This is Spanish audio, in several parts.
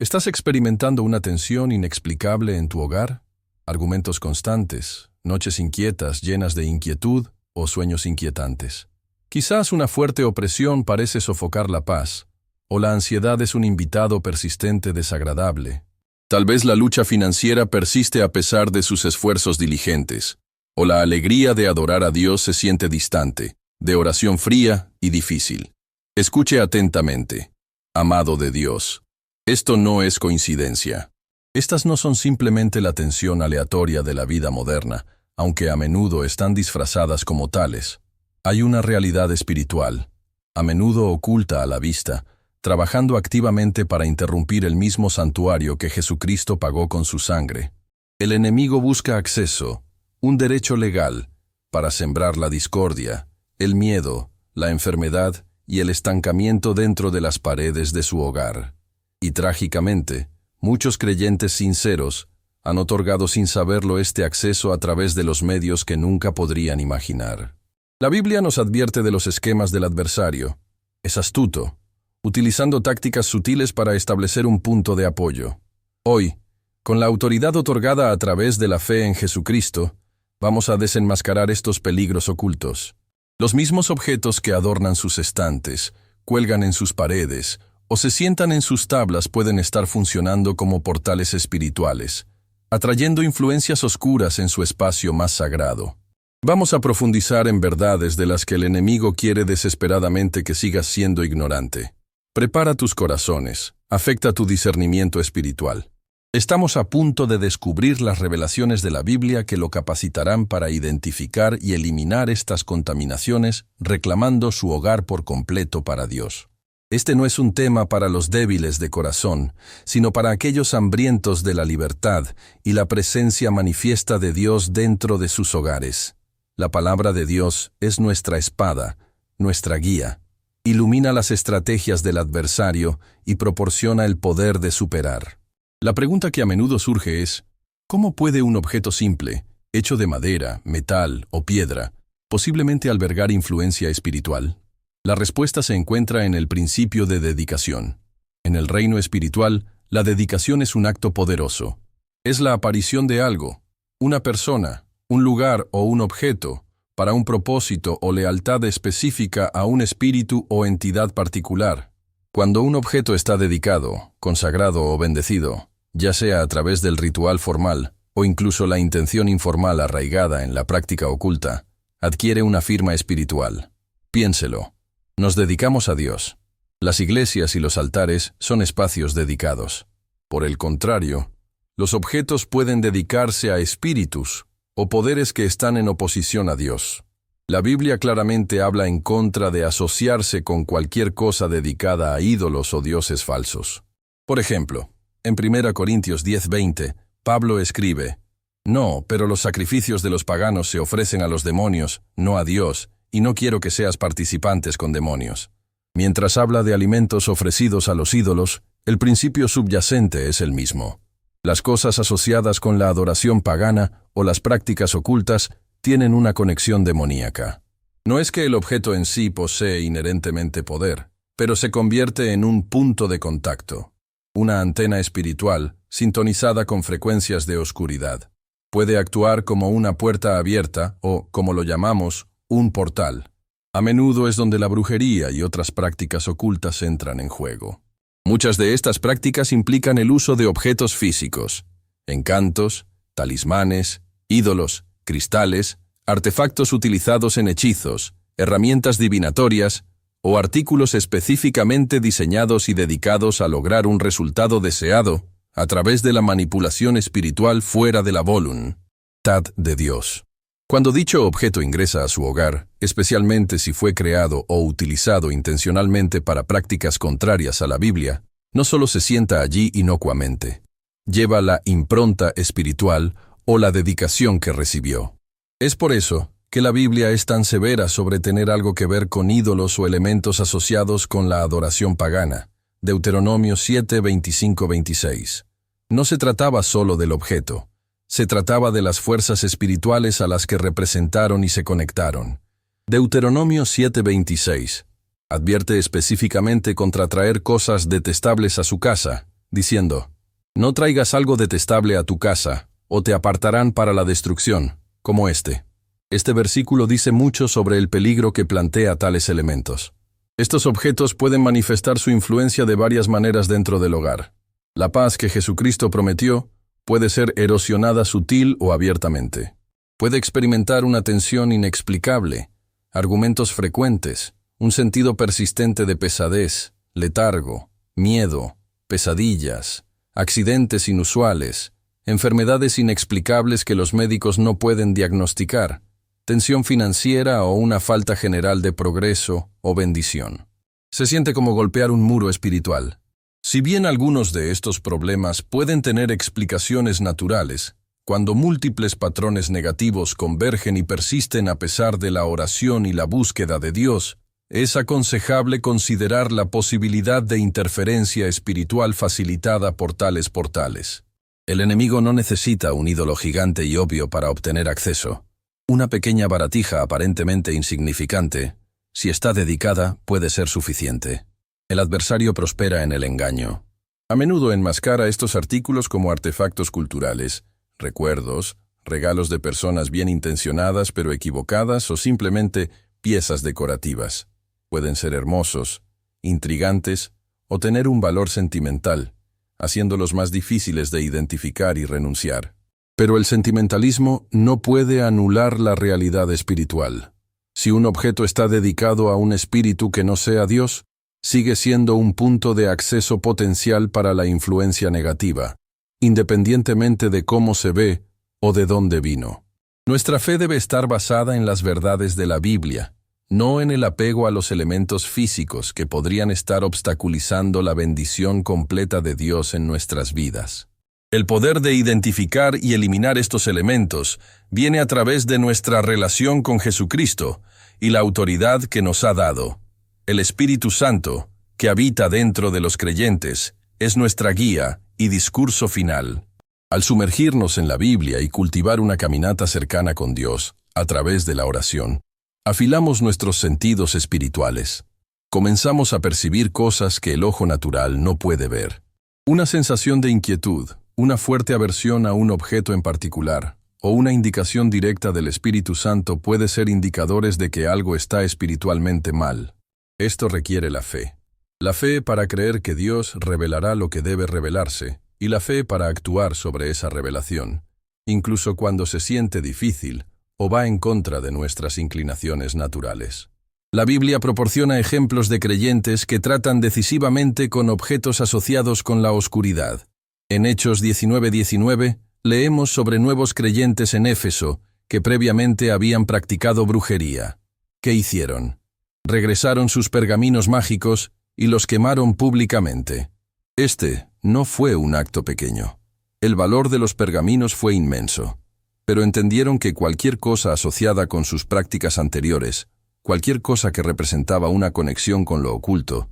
¿Estás experimentando una tensión inexplicable en tu hogar? ¿Argumentos constantes, noches inquietas llenas de inquietud o sueños inquietantes? Quizás una fuerte opresión parece sofocar la paz, o la ansiedad es un invitado persistente desagradable. Tal vez la lucha financiera persiste a pesar de sus esfuerzos diligentes, o la alegría de adorar a Dios se siente distante, de oración fría y difícil. Escuche atentamente, amado de Dios. Esto no es coincidencia. Estas no son simplemente la tensión aleatoria de la vida moderna, aunque a menudo están disfrazadas como tales. Hay una realidad espiritual, a menudo oculta a la vista, trabajando activamente para interrumpir el mismo santuario que Jesucristo pagó con su sangre. El enemigo busca acceso, un derecho legal, para sembrar la discordia, el miedo, la enfermedad y el estancamiento dentro de las paredes de su hogar. Y trágicamente, muchos creyentes sinceros han otorgado sin saberlo este acceso a través de los medios que nunca podrían imaginar. La Biblia nos advierte de los esquemas del adversario. Es astuto, utilizando tácticas sutiles para establecer un punto de apoyo. Hoy, con la autoridad otorgada a través de la fe en Jesucristo, vamos a desenmascarar estos peligros ocultos. Los mismos objetos que adornan sus estantes, cuelgan en sus paredes, o se sientan en sus tablas pueden estar funcionando como portales espirituales, atrayendo influencias oscuras en su espacio más sagrado. Vamos a profundizar en verdades de las que el enemigo quiere desesperadamente que sigas siendo ignorante. Prepara tus corazones, afecta tu discernimiento espiritual. Estamos a punto de descubrir las revelaciones de la Biblia que lo capacitarán para identificar y eliminar estas contaminaciones, reclamando su hogar por completo para Dios. Este no es un tema para los débiles de corazón, sino para aquellos hambrientos de la libertad y la presencia manifiesta de Dios dentro de sus hogares. La palabra de Dios es nuestra espada, nuestra guía. Ilumina las estrategias del adversario y proporciona el poder de superar. La pregunta que a menudo surge es, ¿cómo puede un objeto simple, hecho de madera, metal o piedra, posiblemente albergar influencia espiritual? La respuesta se encuentra en el principio de dedicación. En el reino espiritual, la dedicación es un acto poderoso. Es la aparición de algo, una persona, un lugar o un objeto, para un propósito o lealtad específica a un espíritu o entidad particular. Cuando un objeto está dedicado, consagrado o bendecido, ya sea a través del ritual formal o incluso la intención informal arraigada en la práctica oculta, adquiere una firma espiritual. Piénselo. Nos dedicamos a Dios. Las iglesias y los altares son espacios dedicados. Por el contrario, los objetos pueden dedicarse a espíritus o poderes que están en oposición a Dios. La Biblia claramente habla en contra de asociarse con cualquier cosa dedicada a ídolos o dioses falsos. Por ejemplo, en 1 Corintios 10:20, Pablo escribe, «No, pero los sacrificios de los paganos se ofrecen a los demonios, no a Dios, y no quiero que seas participantes con demonios». Mientras habla de alimentos ofrecidos a los ídolos, el principio subyacente es el mismo. Las cosas asociadas con la adoración pagana o las prácticas ocultas tienen una conexión demoníaca. No es que el objeto en sí posee inherentemente poder, pero se convierte en un punto de contacto, una antena espiritual sintonizada con frecuencias de oscuridad. Puede actuar como una puerta abierta o, como lo llamamos, un portal. A menudo es donde la brujería y otras prácticas ocultas entran en juego. Muchas de estas prácticas implican el uso de objetos físicos, encantos, talismanes, ídolos, cristales, artefactos utilizados en hechizos, herramientas divinatorias o artículos específicamente diseñados y dedicados a lograr un resultado deseado a través de la manipulación espiritual fuera de la voluntad de Dios. Cuando dicho objeto ingresa a su hogar, especialmente si fue creado o utilizado intencionalmente para prácticas contrarias a la Biblia, no solo se sienta allí inocuamente, lleva la impronta espiritual o la dedicación que recibió. Es por eso que la Biblia es tan severa sobre tener algo que ver con ídolos o elementos asociados con la adoración pagana. Deuteronomio 7:25-26. No se trataba solo del objeto. Se trataba de las fuerzas espirituales a las que representaron y se conectaron. Deuteronomio 7:26 advierte específicamente contra traer cosas detestables a su casa, diciendo: «No traigas algo detestable a tu casa, o te apartarán para la destrucción, como este». Este versículo dice mucho sobre el peligro que plantea tales elementos. Estos objetos pueden manifestar su influencia de varias maneras dentro del hogar. La paz que Jesucristo prometió puede ser erosionada sutil o abiertamente. Puede experimentar una tensión inexplicable, argumentos frecuentes, un sentido persistente de pesadez, letargo, miedo, pesadillas, accidentes inusuales, enfermedades inexplicables que los médicos no pueden diagnosticar, tensión financiera o una falta general de progreso o bendición. Se siente como golpear un muro espiritual. Si bien algunos de estos problemas pueden tener explicaciones naturales, cuando múltiples patrones negativos convergen y persisten a pesar de la oración y la búsqueda de Dios, es aconsejable considerar la posibilidad de interferencia espiritual facilitada por tales portales. El enemigo no necesita un ídolo gigante y obvio para obtener acceso. Una pequeña baratija aparentemente insignificante, si está dedicada, puede ser suficiente. El adversario prospera en el engaño. A menudo enmascara estos artículos como artefactos culturales, recuerdos, regalos de personas bien intencionadas pero equivocadas o simplemente piezas decorativas. Pueden ser hermosos, intrigantes o tener un valor sentimental, haciéndolos más difíciles de identificar y renunciar. Pero el sentimentalismo no puede anular la realidad espiritual. Si un objeto está dedicado a un espíritu que no sea Dios, sigue siendo un punto de acceso potencial para la influencia negativa, independientemente de cómo se ve o de dónde vino. Nuestra fe debe estar basada en las verdades de la Biblia, no en el apego a los elementos físicos que podrían estar obstaculizando la bendición completa de Dios en nuestras vidas. El poder de identificar y eliminar estos elementos viene a través de nuestra relación con Jesucristo y la autoridad que nos ha dado. El Espíritu Santo, que habita dentro de los creyentes, es nuestra guía y discurso final. Al sumergirnos en la Biblia y cultivar una caminata cercana con Dios, a través de la oración, afilamos nuestros sentidos espirituales. Comenzamos a percibir cosas que el ojo natural no puede ver. Una sensación de inquietud, una fuerte aversión a un objeto en particular, o una indicación directa del Espíritu Santo puede ser indicadores de que algo está espiritualmente mal. Esto requiere la fe. La fe para creer que Dios revelará lo que debe revelarse, y la fe para actuar sobre esa revelación, incluso cuando se siente difícil o va en contra de nuestras inclinaciones naturales. La Biblia proporciona ejemplos de creyentes que tratan decisivamente con objetos asociados con la oscuridad. En Hechos 19:19, leemos sobre nuevos creyentes en Éfeso que previamente habían practicado brujería. ¿Qué hicieron? Regresaron sus pergaminos mágicos y los quemaron públicamente. Este no fue un acto pequeño. El valor de los pergaminos fue inmenso, pero entendieron que cualquier cosa asociada con sus prácticas anteriores, cualquier cosa que representaba una conexión con lo oculto,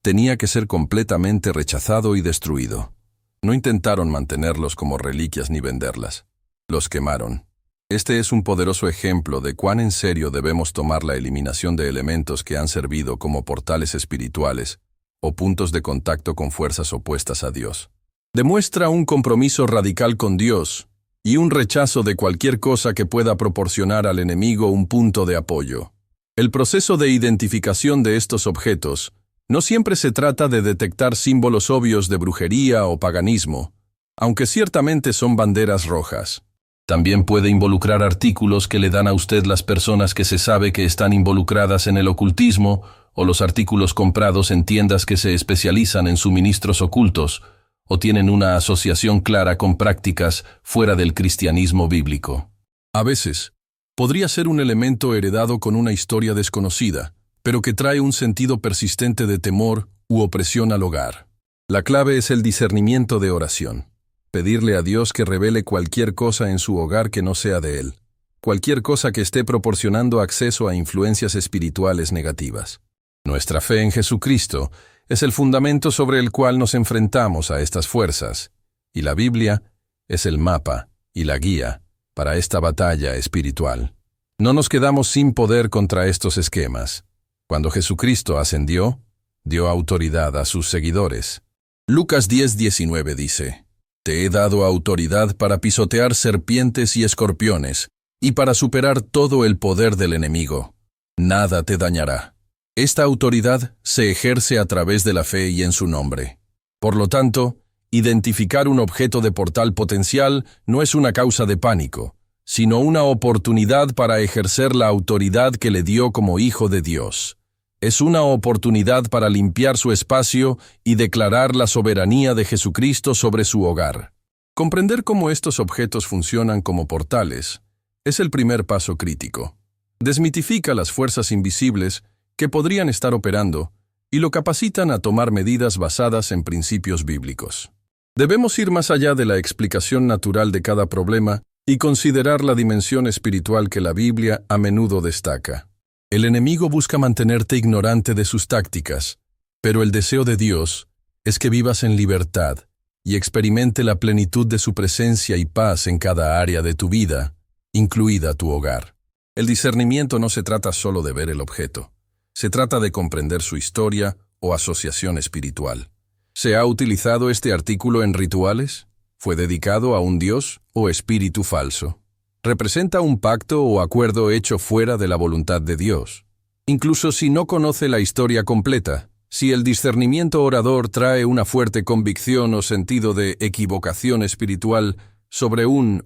tenía que ser completamente rechazado y destruido. No intentaron mantenerlos como reliquias ni venderlas. Los quemaron. Este es un poderoso ejemplo de cuán en serio debemos tomar la eliminación de elementos que han servido como portales espirituales o puntos de contacto con fuerzas opuestas a Dios. Demuestra un compromiso radical con Dios y un rechazo de cualquier cosa que pueda proporcionar al enemigo un punto de apoyo. El proceso de identificación de estos objetos no siempre se trata de detectar símbolos obvios de brujería o paganismo, aunque ciertamente son banderas rojas. También puede involucrar artículos que le dan a usted las personas que se sabe que están involucradas en el ocultismo o los artículos comprados en tiendas que se especializan en suministros ocultos o tienen una asociación clara con prácticas fuera del cristianismo bíblico. A veces, podría ser un elemento heredado con una historia desconocida, pero que trae un sentido persistente de temor u opresión al hogar. La clave es el discernimiento de oración. Pedirle a Dios que revele cualquier cosa en su hogar que no sea de Él. Cualquier cosa que esté proporcionando acceso a influencias espirituales negativas. Nuestra fe en Jesucristo es el fundamento sobre el cual nos enfrentamos a estas fuerzas, y la Biblia es el mapa y la guía para esta batalla espiritual. No nos quedamos sin poder contra estos esquemas. Cuando Jesucristo ascendió, dio autoridad a sus seguidores. Lucas 10:19 dice: Te he dado autoridad para pisotear serpientes y escorpiones, y para superar todo el poder del enemigo. Nada te dañará. Esta autoridad se ejerce a través de la fe y en su nombre. Por lo tanto, identificar un objeto de portal potencial no es una causa de pánico, sino una oportunidad para ejercer la autoridad que le dio como hijo de Dios. Es una oportunidad para limpiar su espacio y declarar la soberanía de Jesucristo sobre su hogar. Comprender cómo estos objetos funcionan como portales es el primer paso crítico. Desmitifica las fuerzas invisibles que podrían estar operando y lo capacitan a tomar medidas basadas en principios bíblicos. Debemos ir más allá de la explicación natural de cada problema y considerar la dimensión espiritual que la Biblia a menudo destaca. El enemigo busca mantenerte ignorante de sus tácticas, pero el deseo de Dios es que vivas en libertad y experimente la plenitud de su presencia y paz en cada área de tu vida, incluida tu hogar. El discernimiento no se trata solo de ver el objeto. Se trata de comprender su historia o asociación espiritual. ¿Se ha utilizado este artículo en rituales? ¿Fue dedicado a un dios o espíritu falso? ¿Representa un pacto o acuerdo hecho fuera de la voluntad de Dios? Incluso si no conoce la historia completa, si el discernimiento orador trae una fuerte convicción o sentido de equivocación espiritual sobre un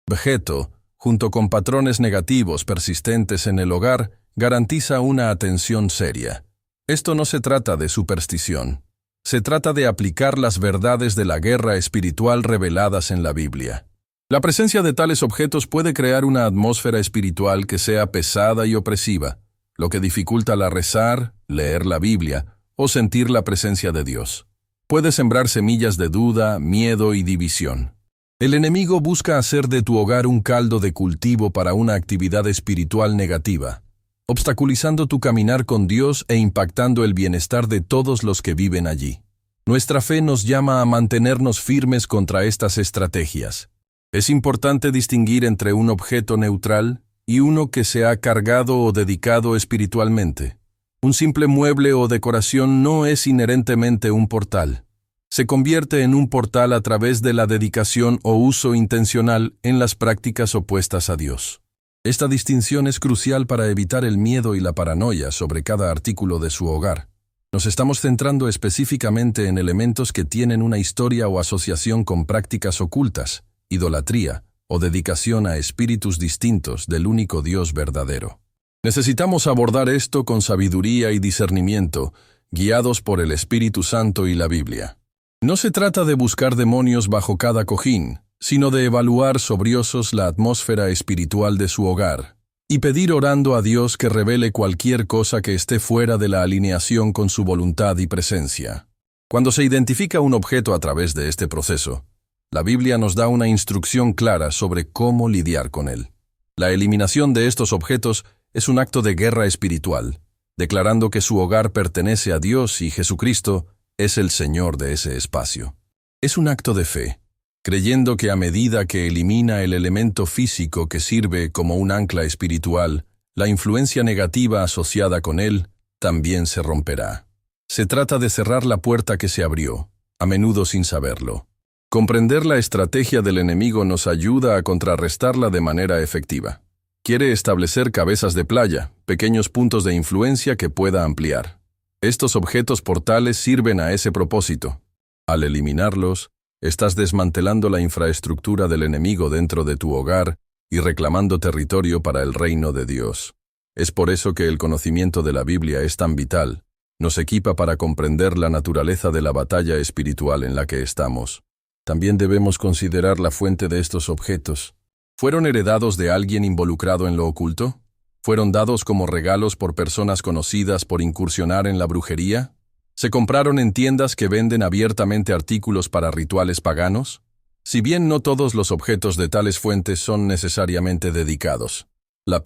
objeto, junto con patrones negativos persistentes en el hogar, garantiza una atención seria. Esto no se trata de superstición. Se trata de aplicar las verdades de la guerra espiritual reveladas en la Biblia. La presencia de tales objetos puede crear una atmósfera espiritual que sea pesada y opresiva, lo que dificulta la rezar, leer la Biblia o sentir la presencia de Dios. Puede sembrar semillas de duda, miedo y división. El enemigo busca hacer de tu hogar un caldo de cultivo para una actividad espiritual negativa, obstaculizando tu caminar con Dios e impactando el bienestar de todos los que viven allí. Nuestra fe nos llama a mantenernos firmes contra estas estrategias. Es importante distinguir entre un objeto neutral y uno que se ha cargado o dedicado espiritualmente. Un simple mueble o decoración no es inherentemente un portal. Se convierte en un portal a través de la dedicación o uso intencional en las prácticas opuestas a Dios. Esta distinción es crucial para evitar el miedo y la paranoia sobre cada artículo de su hogar. Nos estamos centrando específicamente en elementos que tienen una historia o asociación con prácticas ocultas, idolatría o dedicación a espíritus distintos del único Dios verdadero. Necesitamos abordar esto con sabiduría y discernimiento, guiados por el Espíritu Santo y la Biblia. No se trata de buscar demonios bajo cada cojín, sino de evaluar sobriosos la atmósfera espiritual de su hogar y pedir orando a Dios que revele cualquier cosa que esté fuera de la alineación con su voluntad y presencia. Cuando se identifica un objeto a través de este proceso, la Biblia nos da una instrucción clara sobre cómo lidiar con él. La eliminación de estos objetos es un acto de guerra espiritual, declarando que su hogar pertenece a Dios y Jesucristo es el Señor de ese espacio. Es un acto de fe, creyendo que a medida que elimina el elemento físico que sirve como un ancla espiritual, la influencia negativa asociada con él también se romperá. Se trata de cerrar la puerta que se abrió, a menudo sin saberlo. Comprender la estrategia del enemigo nos ayuda a contrarrestarla de manera efectiva. Quiere establecer cabezas de playa, pequeños puntos de influencia que pueda ampliar. Estos objetos portales sirven a ese propósito. Al eliminarlos, estás desmantelando la infraestructura del enemigo dentro de tu hogar y reclamando territorio para el reino de Dios. Es por eso que el conocimiento de la Biblia es tan vital. Nos equipa para comprender la naturaleza de la batalla espiritual en la que estamos. También debemos considerar la fuente de estos objetos. ¿Fueron heredados de alguien involucrado en lo oculto? ¿Fueron dados como regalos por personas conocidas por incursionar en la brujería? ¿Se compraron en tiendas que venden abiertamente artículos para rituales paganos? Si bien no todos los objetos de tales fuentes son necesariamente dedicados, la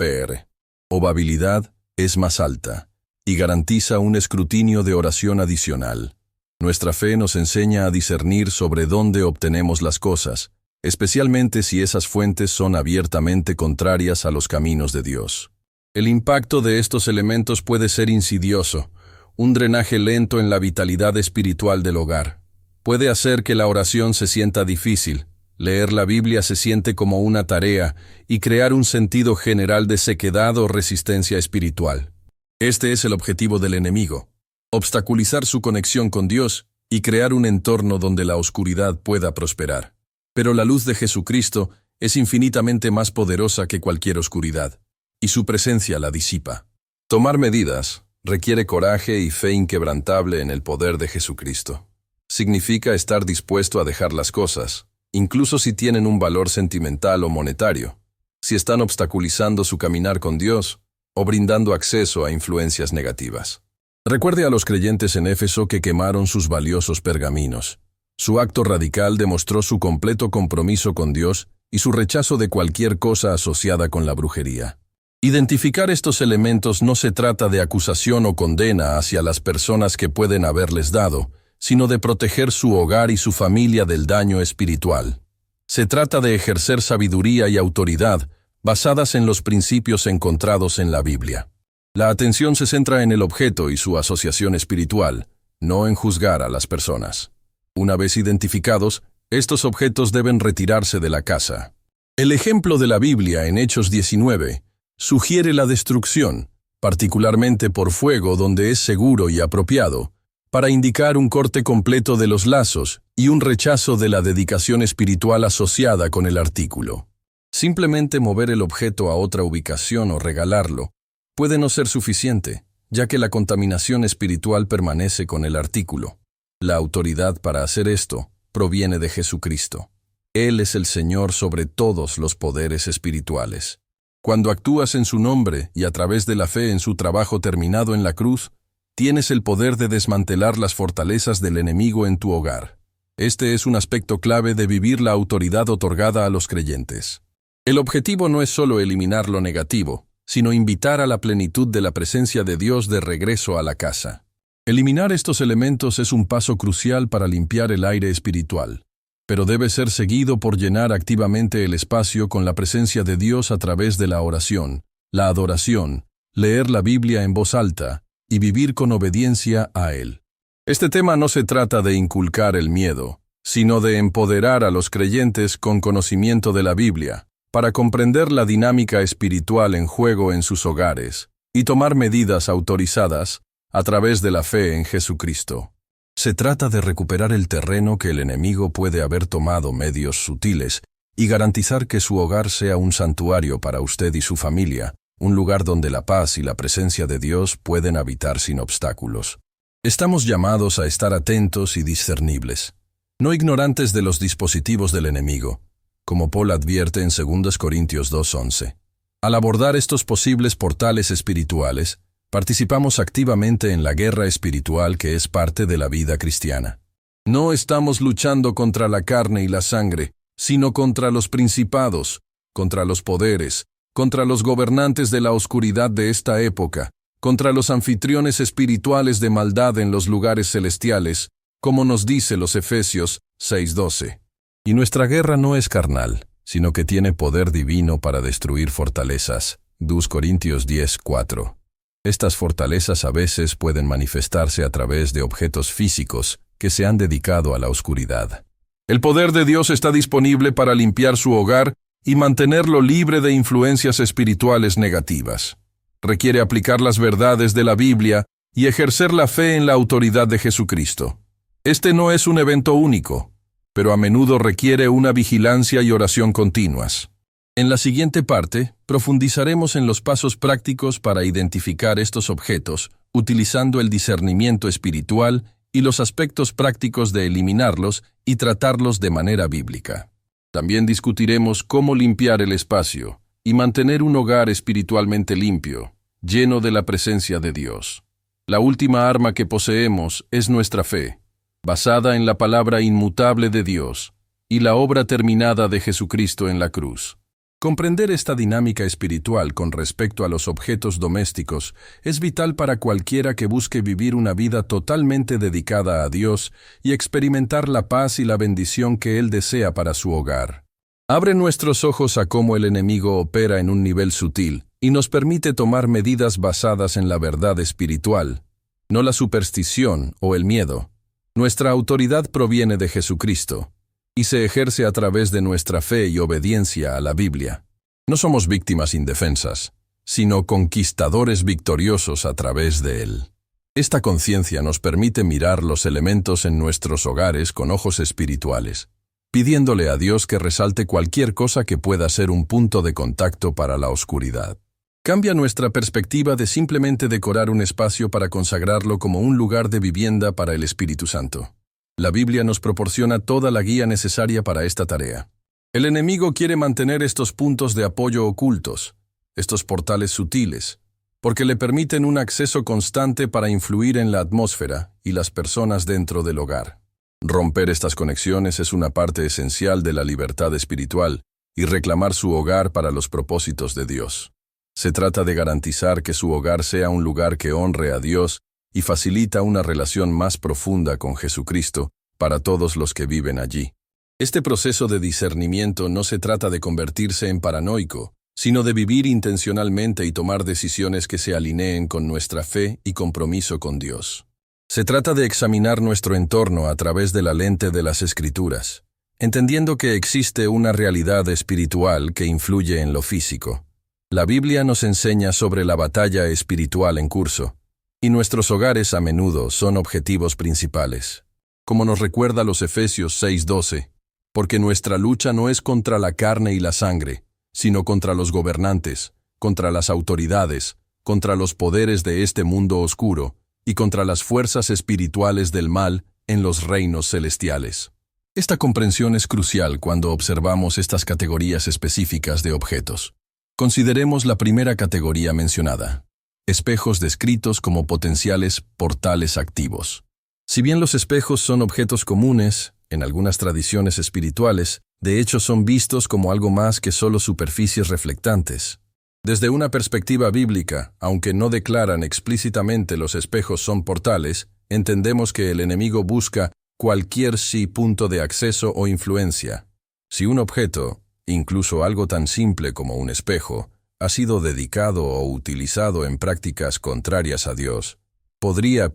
probabilidad es más alta y garantiza un escrutinio de oración adicional. Nuestra fe nos enseña a discernir sobre dónde obtenemos las cosas, especialmente si esas fuentes son abiertamente contrarias a los caminos de Dios. El impacto de estos elementos puede ser insidioso, un drenaje lento en la vitalidad espiritual del hogar. puede hacer que la oración se sienta difícil, leer la Biblia se siente como una tarea y crear un sentido general de sequedad o resistencia espiritual. Este es el objetivo del enemigo: obstaculizar su conexión con Dios y crear un entorno donde la oscuridad pueda prosperar. Pero la luz de Jesucristo es infinitamente más poderosa que cualquier oscuridad, y su presencia la disipa. Tomar medidas requiere coraje y fe inquebrantable en el poder de Jesucristo. Significa estar dispuesto a dejar las cosas, incluso si tienen un valor sentimental o monetario, si están obstaculizando su caminar con Dios o brindando acceso a influencias negativas. Recuerde a los creyentes en Éfeso que quemaron sus valiosos pergaminos. Su acto radical demostró su completo compromiso con Dios y su rechazo de cualquier cosa asociada con la brujería. Identificar estos elementos no se trata de acusación o condena hacia las personas que pueden haberles dado, sino de proteger su hogar y su familia del daño espiritual. Se trata de ejercer sabiduría y autoridad basadas en los principios encontrados en la Biblia. La atención se centra en el objeto y su asociación espiritual, no en juzgar a las personas. Una vez identificados, estos objetos deben retirarse de la casa. El ejemplo de la Biblia en Hechos 19 sugiere la destrucción, particularmente por fuego donde es seguro y apropiado, para indicar un corte completo de los lazos y un rechazo de la dedicación espiritual asociada con el artículo. Simplemente mover el objeto a otra ubicación o regalarlo puede no ser suficiente, ya que la contaminación espiritual permanece con el artículo. La autoridad para hacer esto proviene de Jesucristo. Él es el Señor sobre todos los poderes espirituales. Cuando actúas en su nombre y a través de la fe en su trabajo terminado en la cruz, tienes el poder de desmantelar las fortalezas del enemigo en tu hogar. Este es un aspecto clave de vivir la autoridad otorgada a los creyentes. El objetivo no es solo eliminar lo negativo, sino invitar a la plenitud de la presencia de Dios de regreso a la casa. Eliminar estos elementos es un paso crucial para limpiar el aire espiritual, pero debe ser seguido por llenar activamente el espacio con la presencia de Dios a través de la oración, la adoración, leer la Biblia en voz alta y vivir con obediencia a Él. Este tema no se trata de inculcar el miedo, sino de empoderar a los creyentes con conocimiento de la Biblia, para comprender la dinámica espiritual en juego en sus hogares y tomar medidas autorizadas a través de la fe en Jesucristo. Se trata de recuperar el terreno que el enemigo puede haber tomado medios sutiles y garantizar que su hogar sea un santuario para usted y su familia, un lugar donde la paz y la presencia de Dios pueden habitar sin obstáculos. Estamos llamados a estar atentos y discernibles, no ignorantes de los dispositivos del enemigo, como Paul advierte en 2 Corintios 2:11. Al abordar estos posibles portales espirituales, participamos activamente en la guerra espiritual que es parte de la vida cristiana. No estamos luchando contra la carne y la sangre, sino contra los principados, contra los poderes, contra los gobernantes de la oscuridad de esta época, contra los anfitriones espirituales de maldad en los lugares celestiales, como nos dice los Efesios 6:12. Y nuestra guerra no es carnal, sino que tiene poder divino para destruir fortalezas. 2 Corintios 10:4. Estas fortalezas a veces pueden manifestarse a través de objetos físicos que se han dedicado a la oscuridad. El poder de Dios está disponible para limpiar su hogar y mantenerlo libre de influencias espirituales negativas. Requiere aplicar las verdades de la Biblia y ejercer la fe en la autoridad de Jesucristo. Este no es un evento único, pero a menudo requiere una vigilancia y oración continuas. En la siguiente parte, profundizaremos en los pasos prácticos para identificar estos objetos, utilizando el discernimiento espiritual y los aspectos prácticos de eliminarlos y tratarlos de manera bíblica. También discutiremos cómo limpiar el espacio y mantener un hogar espiritualmente limpio, lleno de la presencia de Dios. La última arma que poseemos es nuestra fe, basada en la palabra inmutable de Dios y la obra terminada de Jesucristo en la cruz. Comprender esta dinámica espiritual con respecto a los objetos domésticos es vital para cualquiera que busque vivir una vida totalmente dedicada a Dios y experimentar la paz y la bendición que Él desea para su hogar. Abre nuestros ojos a cómo el enemigo opera en un nivel sutil y nos permite tomar medidas basadas en la verdad espiritual, no la superstición o el miedo. Nuestra autoridad proviene de Jesucristo y se ejerce a través de nuestra fe y obediencia a la Biblia. No somos víctimas indefensas, sino conquistadores victoriosos a través de Él. Esta conciencia nos permite mirar los elementos en nuestros hogares con ojos espirituales, pidiéndole a Dios que resalte cualquier cosa que pueda ser un punto de contacto para la oscuridad. Cambia nuestra perspectiva de simplemente decorar un espacio para consagrarlo como un lugar de vivienda para el Espíritu Santo. La Biblia nos proporciona toda la guía necesaria para esta tarea. El enemigo quiere mantener estos puntos de apoyo ocultos, estos portales sutiles, porque le permiten un acceso constante para influir en la atmósfera y las personas dentro del hogar. Romper estas conexiones es una parte esencial de la libertad espiritual y reclamar su hogar para los propósitos de Dios. Se trata de garantizar que su hogar sea un lugar que honre a Dios y facilita una relación más profunda con Jesucristo para todos los que viven allí. Este proceso de discernimiento no se trata de convertirse en paranoico, sino de vivir intencionalmente y tomar decisiones que se alineen con nuestra fe y compromiso con Dios. Se trata de examinar nuestro entorno a través de la lente de las Escrituras, entendiendo que existe una realidad espiritual que influye en lo físico. La Biblia nos enseña sobre la batalla espiritual en curso, y nuestros hogares a menudo son objetivos principales. Como nos recuerda los Efesios 6:12, porque nuestra lucha no es contra la carne y la sangre, sino contra los gobernantes, contra las autoridades, contra los poderes de este mundo oscuro y contra las fuerzas espirituales del mal en los reinos celestiales. Esta comprensión es crucial cuando observamos estas categorías específicas de objetos. Consideremos la primera categoría mencionada: espejos descritos como potenciales portales activos. Si bien los espejos son objetos comunes, en algunas tradiciones espirituales, de hecho son vistos como algo más que solo superficies reflectantes. Desde una perspectiva bíblica, aunque no declaran explícitamente los espejos son portales, entendemos que el enemigo busca cualquier punto de acceso o influencia. Si un objeto, incluso algo tan simple como un espejo, ha sido dedicado o utilizado en prácticas contrarias a Dios, podría,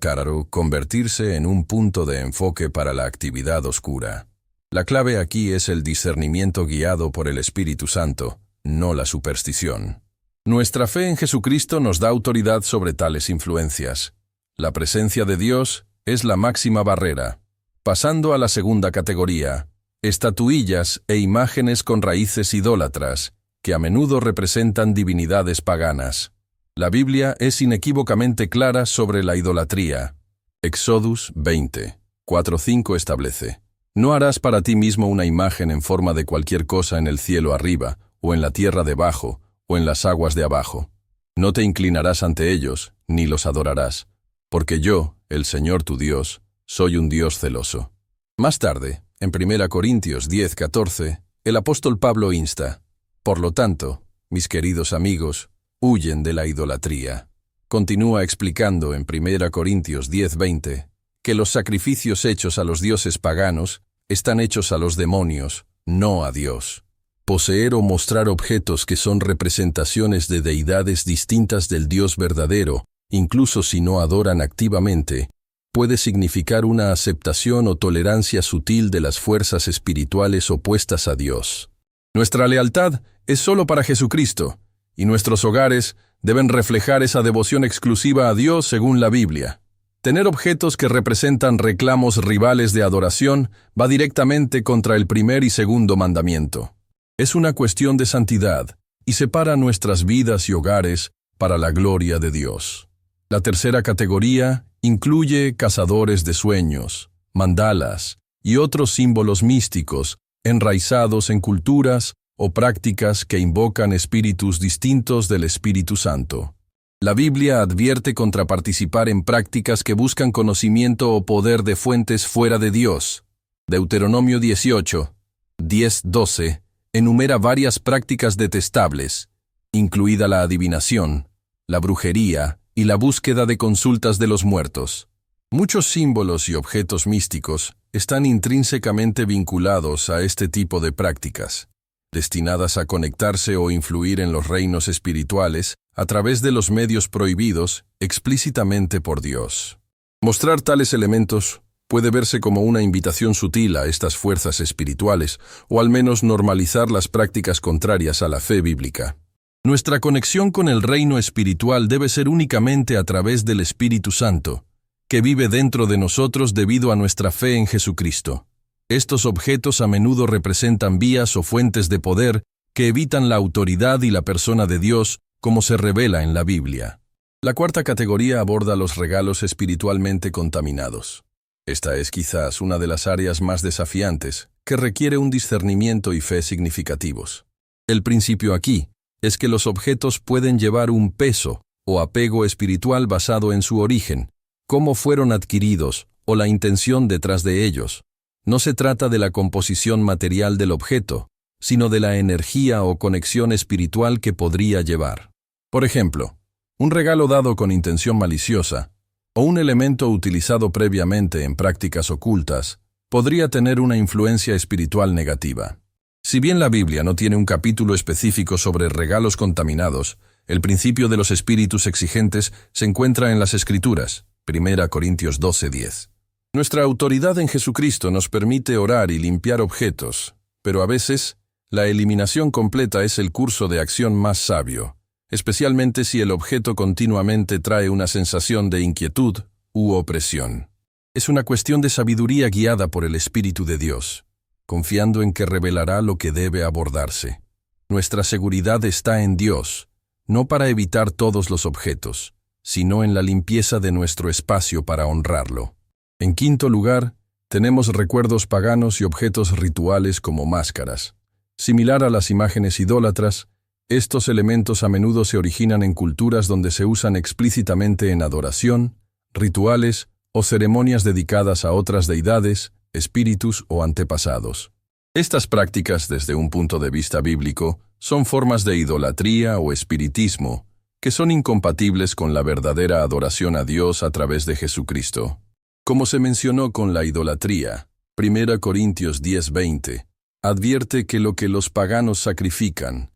convertirse en un punto de enfoque para la actividad oscura. La clave aquí es el discernimiento guiado por el Espíritu Santo, no la superstición. Nuestra fe en Jesucristo nos da autoridad sobre tales influencias. La presencia de Dios es la máxima barrera. Pasando a la segunda categoría: estatuillas e imágenes con raíces idólatras, que a menudo representan divinidades paganas. La Biblia es inequívocamente clara sobre la idolatría. Éxodus 20, 4-5 establece: no harás para ti mismo una imagen en forma de cualquier cosa en el cielo arriba, o en la tierra debajo, o en las aguas de abajo. No te inclinarás ante ellos, ni los adorarás, porque yo, el Señor tu Dios, soy un Dios celoso. Más tarde, en 1 Corintios 10:14, el apóstol Pablo insta: por lo tanto, mis queridos amigos, huyen de la idolatría. Continúa explicando en 1 Corintios 10:20 que los sacrificios hechos a los dioses paganos están hechos a los demonios, no a Dios. Poseer o mostrar objetos que son representaciones de deidades distintas del Dios verdadero, incluso si no adoran activamente, puede significar una aceptación o tolerancia sutil de las fuerzas espirituales opuestas a Dios. Nuestra lealtad es solo para Jesucristo, y nuestros hogares deben reflejar esa devoción exclusiva a Dios según la Biblia. Tener objetos que representan reclamos rivales de adoración va directamente contra el primer y segundo mandamiento. Es una cuestión de santidad y separa nuestras vidas y hogares para la gloria de Dios. La tercera categoría incluye cazadores de sueños, mandalas y otros símbolos místicos enraizados en culturas o prácticas que invocan espíritus distintos del Espíritu Santo. La Biblia advierte contra participar en prácticas que buscan conocimiento o poder de fuentes fuera de Dios. Deuteronomio 18, 10-12, enumera varias prácticas detestables, incluida la adivinación, la brujería y la búsqueda de consultas de los muertos. Muchos símbolos y objetos místicos están intrínsecamente vinculados a este tipo de prácticas, destinadas a conectarse o influir en los reinos espirituales a través de los medios prohibidos explícitamente por Dios. Mostrar tales elementos puede verse como una invitación sutil a estas fuerzas espirituales, o al menos normalizar las prácticas contrarias a la fe bíblica. Nuestra conexión con el reino espiritual debe ser únicamente a través del Espíritu Santo, que vive dentro de nosotros debido a nuestra fe en Jesucristo. Estos objetos a menudo representan vías o fuentes de poder que evitan la autoridad y la persona de Dios, como se revela en la Biblia. La cuarta categoría aborda los regalos espiritualmente contaminados. Esta es quizás una de las áreas más desafiantes, que requiere un discernimiento y fe significativos. El principio aquí es que los objetos pueden llevar un peso o apego espiritual basado en su origen, cómo fueron adquiridos o la intención detrás de ellos. No se trata de la composición material del objeto, sino de la energía o conexión espiritual que podría llevar. Por ejemplo, un regalo dado con intención maliciosa, o un elemento utilizado previamente en prácticas ocultas, podría tener una influencia espiritual negativa. Si bien la Biblia no tiene un capítulo específico sobre regalos contaminados, el principio de los espíritus exigentes se encuentra en las Escrituras, 1 Corintios 12:10. Nuestra autoridad en Jesucristo nos permite orar y limpiar objetos, pero a veces, la eliminación completa es el curso de acción más sabio, especialmente si el objeto continuamente trae una sensación de inquietud u opresión. Es una cuestión de sabiduría guiada por el Espíritu de Dios, confiando en que revelará lo que debe abordarse. Nuestra seguridad está en Dios, no para evitar todos los objetos, sino en la limpieza de nuestro espacio para honrarlo. En quinto lugar, tenemos recuerdos paganos y objetos rituales como máscaras. Similar a las imágenes idólatras, estos elementos a menudo se originan en culturas donde se usan explícitamente en adoración, rituales o ceremonias dedicadas a otras deidades, espíritus o antepasados. Estas prácticas, desde un punto de vista bíblico, son formas de idolatría o espiritismo, que son incompatibles con la verdadera adoración a Dios a través de Jesucristo. Como se mencionó con la idolatría, 1 Corintios 10:20, advierte que lo que los paganos sacrifican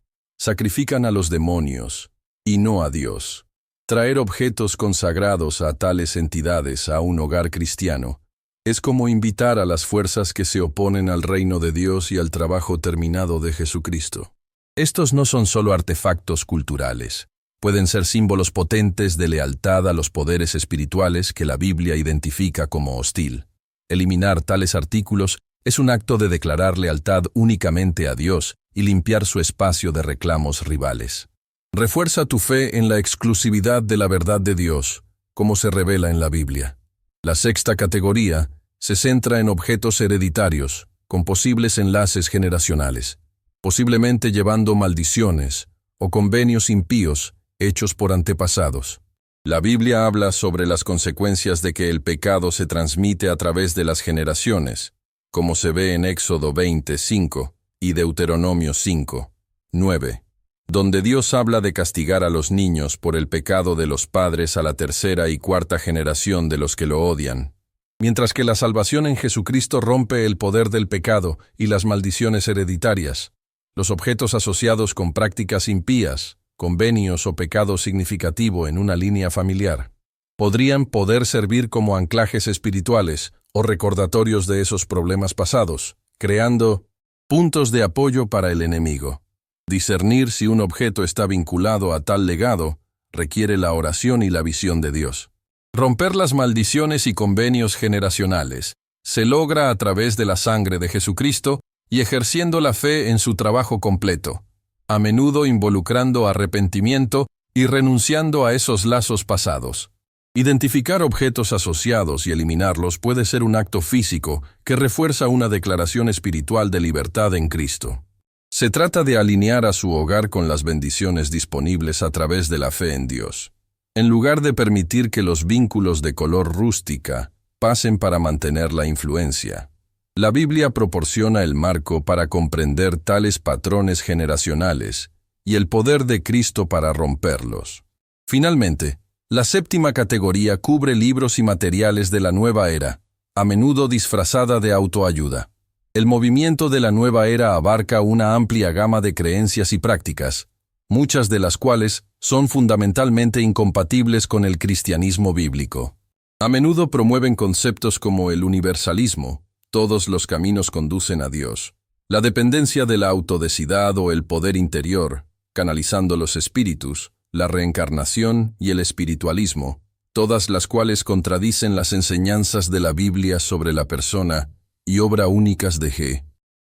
a los demonios, y no a Dios. Traer objetos consagrados a tales entidades a un hogar cristiano es como invitar a las fuerzas que se oponen al reino de Dios y al trabajo terminado de Jesucristo. Estos no son solo artefactos culturales, pueden ser símbolos potentes de lealtad a los poderes espirituales que la Biblia identifica como hostil. Eliminar tales artículos es un acto de declarar lealtad únicamente a Dios y limpiar su espacio de reclamos rivales. Refuerza tu fe en la exclusividad de la verdad de Dios, como se revela en la Biblia. La sexta categoría se centra en objetos hereditarios, con posibles enlaces generacionales, posiblemente llevando maldiciones o convenios impíos hechos por antepasados. La Biblia habla sobre las consecuencias de que el pecado se transmite a través de las generaciones, como se ve en Éxodo 20:5 y Deuteronomio 5:9, donde Dios habla de castigar a los niños por el pecado de los padres a la tercera y cuarta generación de los que lo odian. Mientras que la salvación en Jesucristo rompe el poder del pecado y las maldiciones hereditarias, los objetos asociados con prácticas impías, convenios o pecado significativo en una línea familiar, podrían servir como anclajes espirituales o recordatorios de esos problemas pasados, creando puntos de apoyo para el enemigo. Discernir si un objeto está vinculado a tal legado requiere la oración y la visión de Dios. Romper las maldiciones y convenios generacionales se logra a través de la sangre de Jesucristo y ejerciendo la fe en su trabajo completo, a menudo involucrando arrepentimiento y renunciando a esos lazos pasados. Identificar objetos asociados y eliminarlos puede ser un acto físico que refuerza una declaración espiritual de libertad en Cristo. Se trata de alinear a su hogar con las bendiciones disponibles a través de la fe en Dios, en lugar de permitir que los vínculos de color rústica pasen para mantener la influencia. La Biblia proporciona el marco para comprender tales patrones generacionales y el poder de Cristo para romperlos. Finalmente, la séptima categoría cubre libros y materiales de la nueva era, a menudo disfrazada de autoayuda. El movimiento de la nueva era abarca una amplia gama de creencias y prácticas, muchas de las cuales son fundamentalmente incompatibles con el cristianismo bíblico. A menudo promueven conceptos como el universalismo, todos los caminos conducen a Dios, la dependencia de la autodecidad o el poder interior, canalizando los espíritus, la reencarnación y el espiritualismo, todas las cuales contradicen las enseñanzas de la Biblia sobre la persona y obra únicas de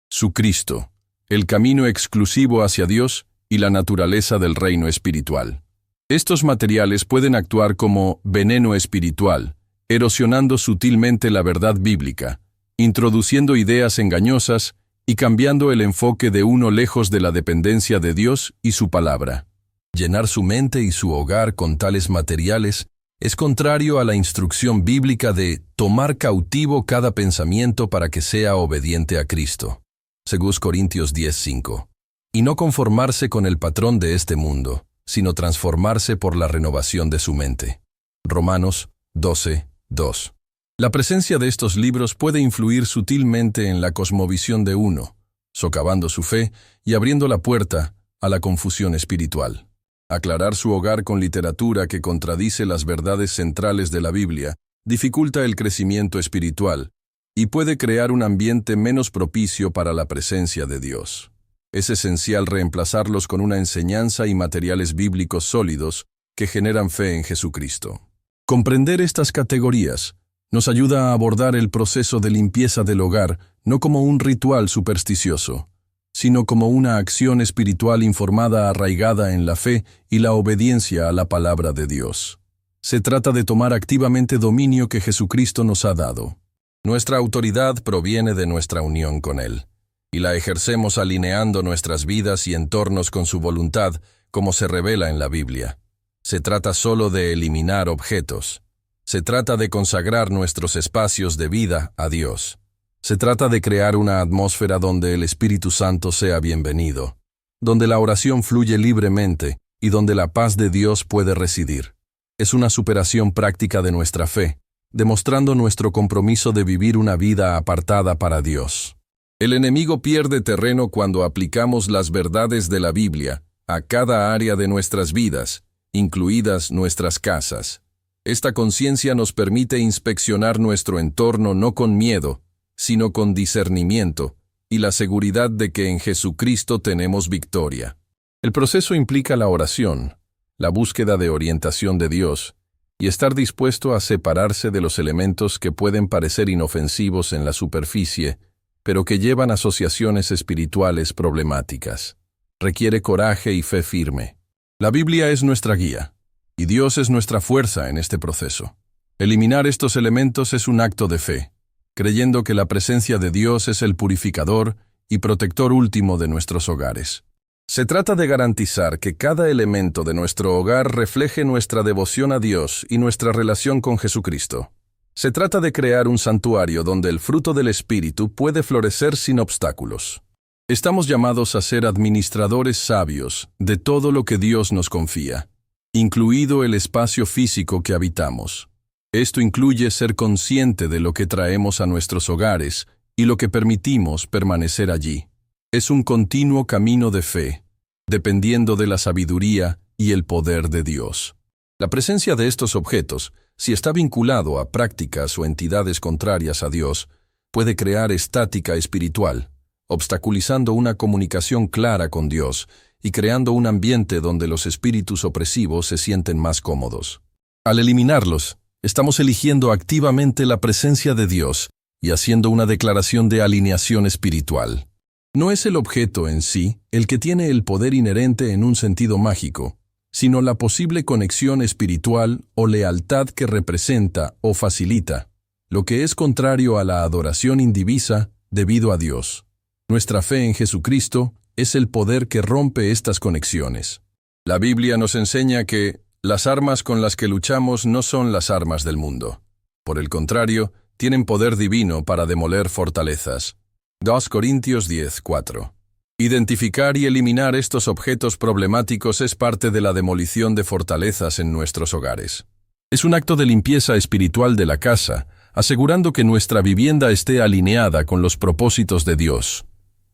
Jesucristo, el camino exclusivo hacia Dios y la naturaleza del reino espiritual. Estos materiales pueden actuar como veneno espiritual, erosionando sutilmente la verdad bíblica, introduciendo ideas engañosas y cambiando el enfoque de uno lejos de la dependencia de Dios y su palabra. Llenar su mente y su hogar con tales materiales es contrario a la instrucción bíblica de tomar cautivo cada pensamiento para que sea obediente a Cristo. 2 Corintios 10:5. Y no conformarse con el patrón de este mundo, sino transformarse por la renovación de su mente. Romanos 12:2. La presencia de estos libros puede influir sutilmente en la cosmovisión de uno, socavando su fe y abriendo la puerta a la confusión espiritual. Aclarar su hogar con literatura que contradice las verdades centrales de la Biblia dificulta el crecimiento espiritual y puede crear un ambiente menos propicio para la presencia de Dios. Es esencial reemplazarlos con una enseñanza y materiales bíblicos sólidos que generan fe en Jesucristo. Comprender estas categorías nos ayuda a abordar el proceso de limpieza del hogar no como un ritual supersticioso, sino como una acción espiritual informada arraigada en la fe y la obediencia a la palabra de Dios. Se trata de tomar activamente dominio que Jesucristo nos ha dado. Nuestra autoridad proviene de nuestra unión con Él, y la ejercemos alineando nuestras vidas y entornos con su voluntad, como se revela en la Biblia. Se trata solo de eliminar objetos. Se trata de consagrar nuestros espacios de vida a Dios. Se trata de crear una atmósfera donde el Espíritu Santo sea bienvenido, donde la oración fluye libremente y donde la paz de Dios puede residir. Es una superación práctica de nuestra fe, demostrando nuestro compromiso de vivir una vida apartada para Dios. El enemigo pierde terreno cuando aplicamos las verdades de la Biblia a cada área de nuestras vidas, incluidas nuestras casas. Esta conciencia nos permite inspeccionar nuestro entorno no con miedo, sino con discernimiento y la seguridad de que en Jesucristo tenemos victoria. El proceso implica la oración, la búsqueda de orientación de Dios y estar dispuesto a separarse de los elementos que pueden parecer inofensivos en la superficie, pero que llevan asociaciones espirituales problemáticas. Requiere coraje y fe firme. La Biblia es nuestra guía, y Dios es nuestra fuerza en este proceso. Eliminar estos elementos es un acto de fe, creyendo que la presencia de Dios es el purificador y protector último de nuestros hogares. Se trata de garantizar que cada elemento de nuestro hogar refleje nuestra devoción a Dios y nuestra relación con Jesucristo. Se trata de crear un santuario donde el fruto del Espíritu puede florecer sin obstáculos. Estamos llamados a ser administradores sabios de todo lo que Dios nos confía, incluido el espacio físico que habitamos. Esto incluye ser consciente de lo que traemos a nuestros hogares y lo que permitimos permanecer allí. Es un continuo camino de fe, dependiendo de la sabiduría y el poder de Dios. La presencia de estos objetos, si está vinculado a prácticas o entidades contrarias a Dios, puede crear estática espiritual, obstaculizando una comunicación clara con Dios y creando un ambiente donde los espíritus opresivos se sienten más cómodos. Al eliminarlos, estamos eligiendo activamente la presencia de Dios y haciendo una declaración de alineación espiritual. No es el objeto en sí el que tiene el poder inherente en un sentido mágico, sino la posible conexión espiritual o lealtad que representa o facilita, lo que es contrario a la adoración indivisa debido a Dios. Nuestra fe en Jesucristo es el poder que rompe estas conexiones. La Biblia nos enseña que las armas con las que luchamos no son las armas del mundo. Por el contrario, tienen poder divino para demoler fortalezas. 2 Corintios 10:4. Identificar y eliminar estos objetos problemáticos es parte de la demolición de fortalezas en nuestros hogares. Es un acto de limpieza espiritual de la casa, asegurando que nuestra vivienda esté alineada con los propósitos de Dios.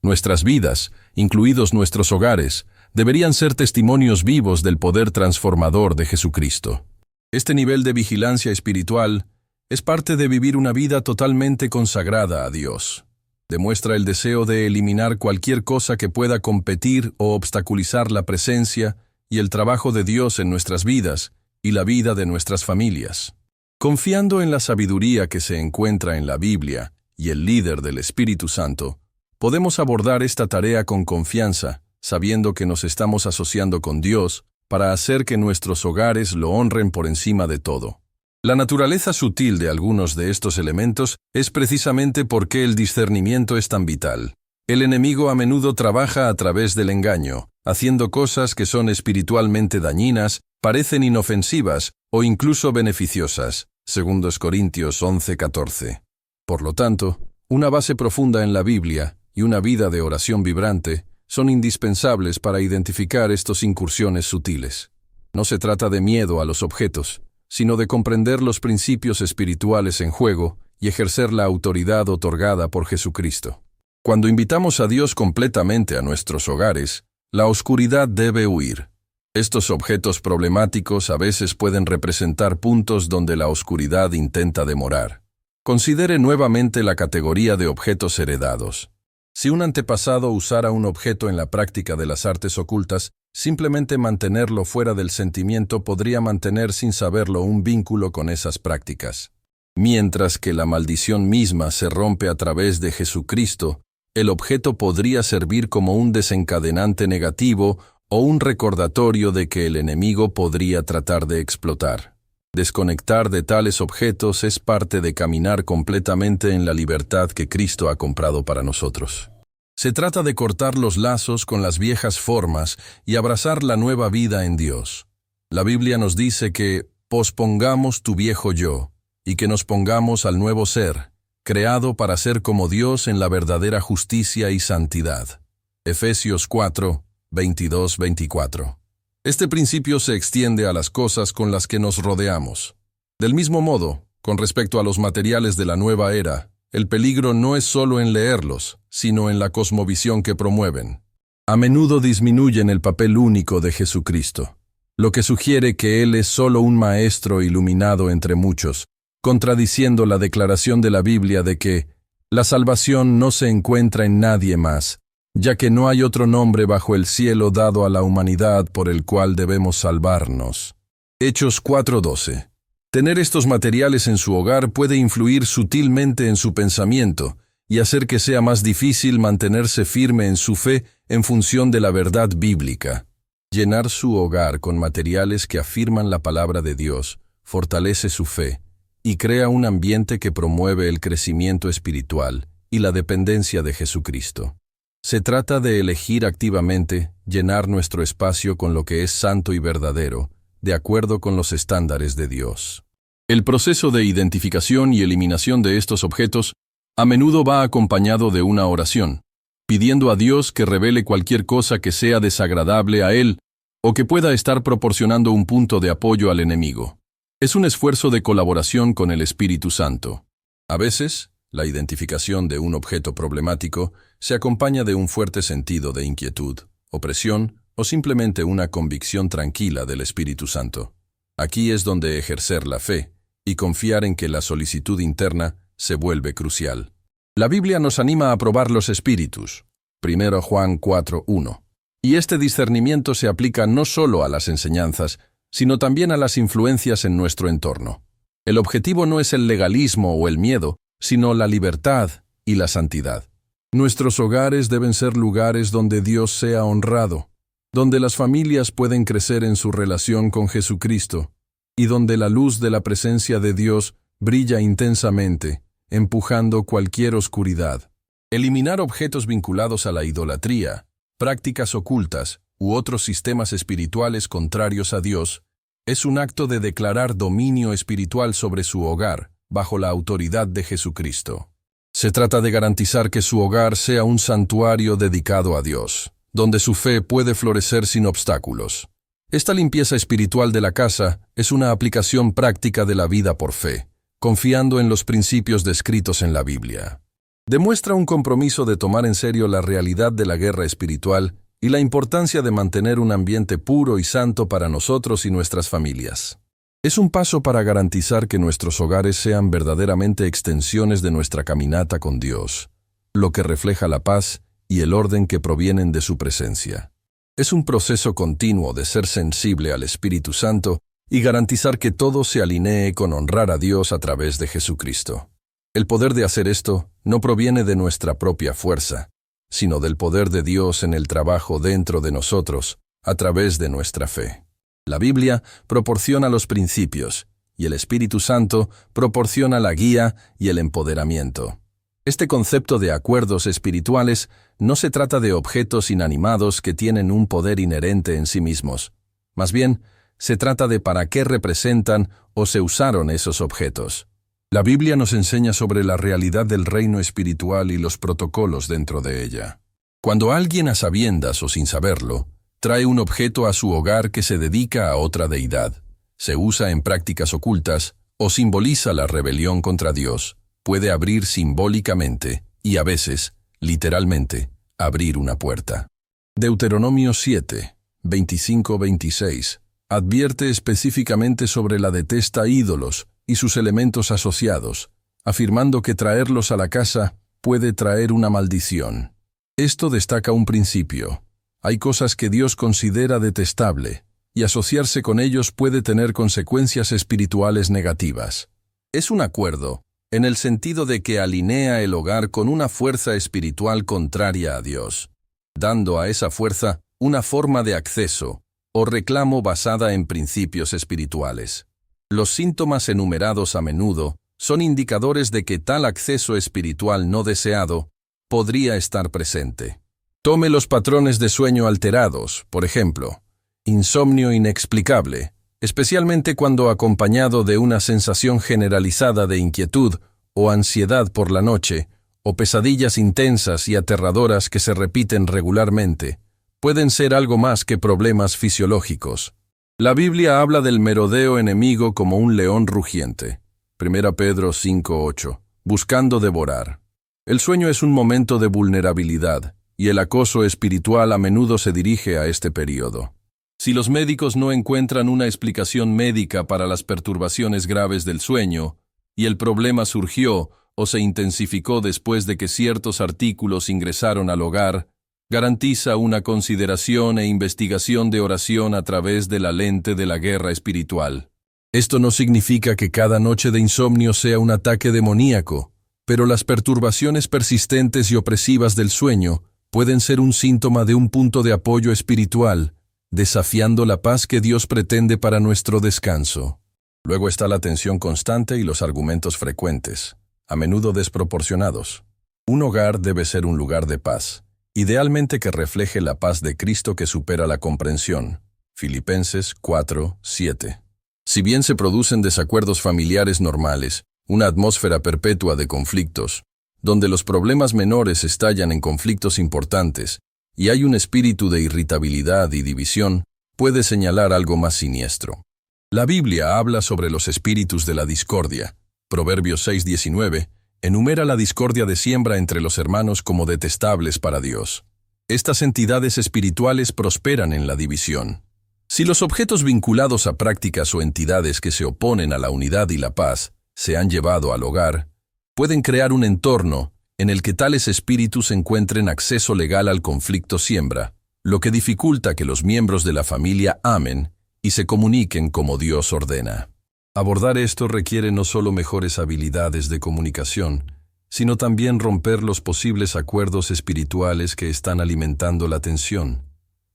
Nuestras vidas, incluidos nuestros hogares, deberían ser testimonios vivos del poder transformador de Jesucristo. Este nivel de vigilancia espiritual Es parte de vivir una vida totalmente consagrada a Dios. Demuestra el deseo de eliminar cualquier cosa que pueda competir o obstaculizar la presencia y el trabajo de Dios en nuestras vidas y la vida de nuestras familias. Confiando en la sabiduría que se encuentra en la Biblia y el líder del Espíritu Santo, podemos abordar esta tarea con confianza, sabiendo que nos estamos asociando con Dios para hacer que nuestros hogares lo honren por encima de todo. La naturaleza sutil de algunos de estos elementos es precisamente por qué el discernimiento es tan vital. El enemigo a menudo trabaja a través del engaño, haciendo cosas que son espiritualmente dañinas, parecen inofensivas o incluso beneficiosas, 2 Corintios 11:14. Por lo tanto, una base profunda en la Biblia y una vida de oración vibrante son indispensables para identificar estas incursiones sutiles. No se trata de miedo a los objetos, sino de comprender los principios espirituales en juego y ejercer la autoridad otorgada por Jesucristo. Cuando invitamos a Dios completamente a nuestros hogares, la oscuridad debe huir. Estos objetos problemáticos a veces pueden representar puntos donde la oscuridad intenta demorar. Considere nuevamente la categoría de objetos heredados. Si un antepasado usara un objeto en la práctica de las artes ocultas, simplemente mantenerlo fuera del sentimiento podría mantener sin saberlo un vínculo con esas prácticas. Mientras que la maldición misma se rompe a través de Jesucristo, el objeto podría servir como un desencadenante negativo o un recordatorio de que el enemigo podría tratar de explotar. Desconectar de tales objetos es parte de caminar completamente en la libertad que Cristo ha comprado para nosotros. Se trata de cortar los lazos con las viejas formas y abrazar la nueva vida en Dios. La Biblia nos dice que pospongamos tu viejo yo y que nos pongamos al nuevo ser, creado para ser como Dios en la verdadera justicia y santidad. Efesios 4, 22-24. Este principio se extiende a las cosas con las que nos rodeamos. Del mismo modo, con respecto a los materiales de la nueva era, el peligro no es solo en leerlos, sino en la cosmovisión que promueven. A menudo disminuyen el papel único de Jesucristo, lo que sugiere que Él es solo un maestro iluminado entre muchos, contradiciendo la declaración de la Biblia de que la salvación no se encuentra en nadie más, ya que no hay otro nombre bajo el cielo dado a la humanidad por el cual debemos salvarnos. Hechos 4:12. Tener estos materiales en su hogar puede influir sutilmente en su pensamiento y hacer que sea más difícil mantenerse firme en su fe en función de la verdad bíblica. Llenar su hogar con materiales que afirman la palabra de Dios fortalece su fe y crea un ambiente que promueve el crecimiento espiritual y la dependencia de Jesucristo. Se trata de elegir activamente llenar nuestro espacio con lo que es santo y verdadero, de acuerdo con los estándares de Dios. El proceso de identificación y eliminación de estos objetos a menudo va acompañado de una oración, pidiendo a Dios que revele cualquier cosa que sea desagradable a Él o que pueda estar proporcionando un punto de apoyo al enemigo. Es un esfuerzo de colaboración con el Espíritu Santo. A veces, la identificación de un objeto problemático se acompaña de un fuerte sentido de inquietud, opresión o simplemente una convicción tranquila del Espíritu Santo. Aquí es donde ejercer la fe y confiar en que la solicitud interna se vuelve crucial. La Biblia nos anima a probar los espíritus. 1 Juan 4:1. Y este discernimiento se aplica no solo a las enseñanzas, sino también a las influencias en nuestro entorno. El objetivo no es el legalismo o el miedo, sino la libertad y la santidad. Nuestros hogares deben ser lugares donde Dios sea honrado, donde las familias pueden crecer en su relación con Jesucristo y donde la luz de la presencia de Dios brilla intensamente, empujando cualquier oscuridad. Eliminar objetos vinculados a la idolatría, prácticas ocultas u otros sistemas espirituales contrarios a Dios es un acto de declarar dominio espiritual sobre su hogar, bajo la autoridad de Jesucristo. Se trata de garantizar que su hogar sea un santuario dedicado a Dios, donde su fe puede florecer sin obstáculos. Esta limpieza espiritual de la casa es una aplicación práctica de la vida por fe, confiando en los principios descritos en la Biblia. Demuestra un compromiso de tomar en serio la realidad de la guerra espiritual y la importancia de mantener un ambiente puro y santo para nosotros y nuestras familias. Es un paso para garantizar que nuestros hogares sean verdaderamente extensiones de nuestra caminata con Dios, lo que refleja la paz y el orden que provienen de su presencia. Es un proceso continuo de ser sensible al Espíritu Santo y garantizar que todo se alinee con honrar a Dios a través de Jesucristo. El poder de hacer esto no proviene de nuestra propia fuerza, sino del poder de Dios en el trabajo dentro de nosotros, a través de nuestra fe. La Biblia proporciona los principios, y el Espíritu Santo proporciona la guía y el empoderamiento. Este concepto de acuerdos espirituales no se trata de objetos inanimados que tienen un poder inherente en sí mismos. Más bien, se trata de para qué representan o se usaron esos objetos. La Biblia nos enseña sobre la realidad del reino espiritual y los protocolos dentro de ella. Cuando alguien a sabiendas o sin saberlo, trae un objeto a su hogar que se dedica a otra deidad, se usa en prácticas ocultas o simboliza la rebelión contra Dios, puede abrir simbólicamente y a veces, literalmente, abrir una puerta. Deuteronomio 7, 25-26 advierte específicamente sobre la detesta ídolos y sus elementos asociados, afirmando que traerlos a la casa puede traer una maldición. Esto destaca un principio. Hay cosas que Dios considera detestable, y asociarse con ellos puede tener consecuencias espirituales negativas. Es un acuerdo, en el sentido de que alinea el hogar con una fuerza espiritual contraria a Dios, dando a esa fuerza una forma de acceso o reclamo basada en principios espirituales. Los síntomas enumerados a menudo son indicadores de que tal acceso espiritual no deseado podría estar presente. Tome los patrones de sueño alterados, por ejemplo, insomnio inexplicable, especialmente cuando acompañado de una sensación generalizada de inquietud o ansiedad por la noche, o pesadillas intensas y aterradoras que se repiten regularmente, pueden ser algo más que problemas fisiológicos. La Biblia habla del merodeo enemigo como un león rugiente. 1 Pedro 5:8, buscando devorar. El sueño es un momento de vulnerabilidad, y el acoso espiritual a menudo se dirige a este periodo. Si los médicos no encuentran una explicación médica para las perturbaciones graves del sueño, y el problema surgió o se intensificó después de que ciertos artículos ingresaron al hogar, garantiza una consideración e investigación de oración a través de la lente de la guerra espiritual. Esto no significa que cada noche de insomnio sea un ataque demoníaco, pero las perturbaciones persistentes y opresivas del sueño pueden ser un síntoma de un punto de apoyo espiritual, desafiando la paz que Dios pretende para nuestro descanso. Luego está la tensión constante y los argumentos frecuentes, a menudo desproporcionados. Un hogar debe ser un lugar de paz, idealmente que refleje la paz de Cristo que supera la comprensión. Filipenses 4:7. Si bien se producen desacuerdos familiares normales, una atmósfera perpetua de conflictos, donde los problemas menores estallan en conflictos importantes, y hay un espíritu de irritabilidad y división, puede señalar algo más siniestro. La Biblia habla sobre los espíritus de la discordia. Proverbios 6:19 enumera la discordia de siembra entre los hermanos como detestables para Dios. Estas entidades espirituales prosperan en la división. Si los objetos vinculados a prácticas o entidades que se oponen a la unidad y la paz se han llevado al hogar, pueden crear un entorno en el que tales espíritus encuentren acceso legal al conflicto siembra, lo que dificulta que los miembros de la familia amen y se comuniquen como Dios ordena. Abordar esto requiere no solo mejores habilidades de comunicación, sino también romper los posibles acuerdos espirituales que están alimentando la tensión,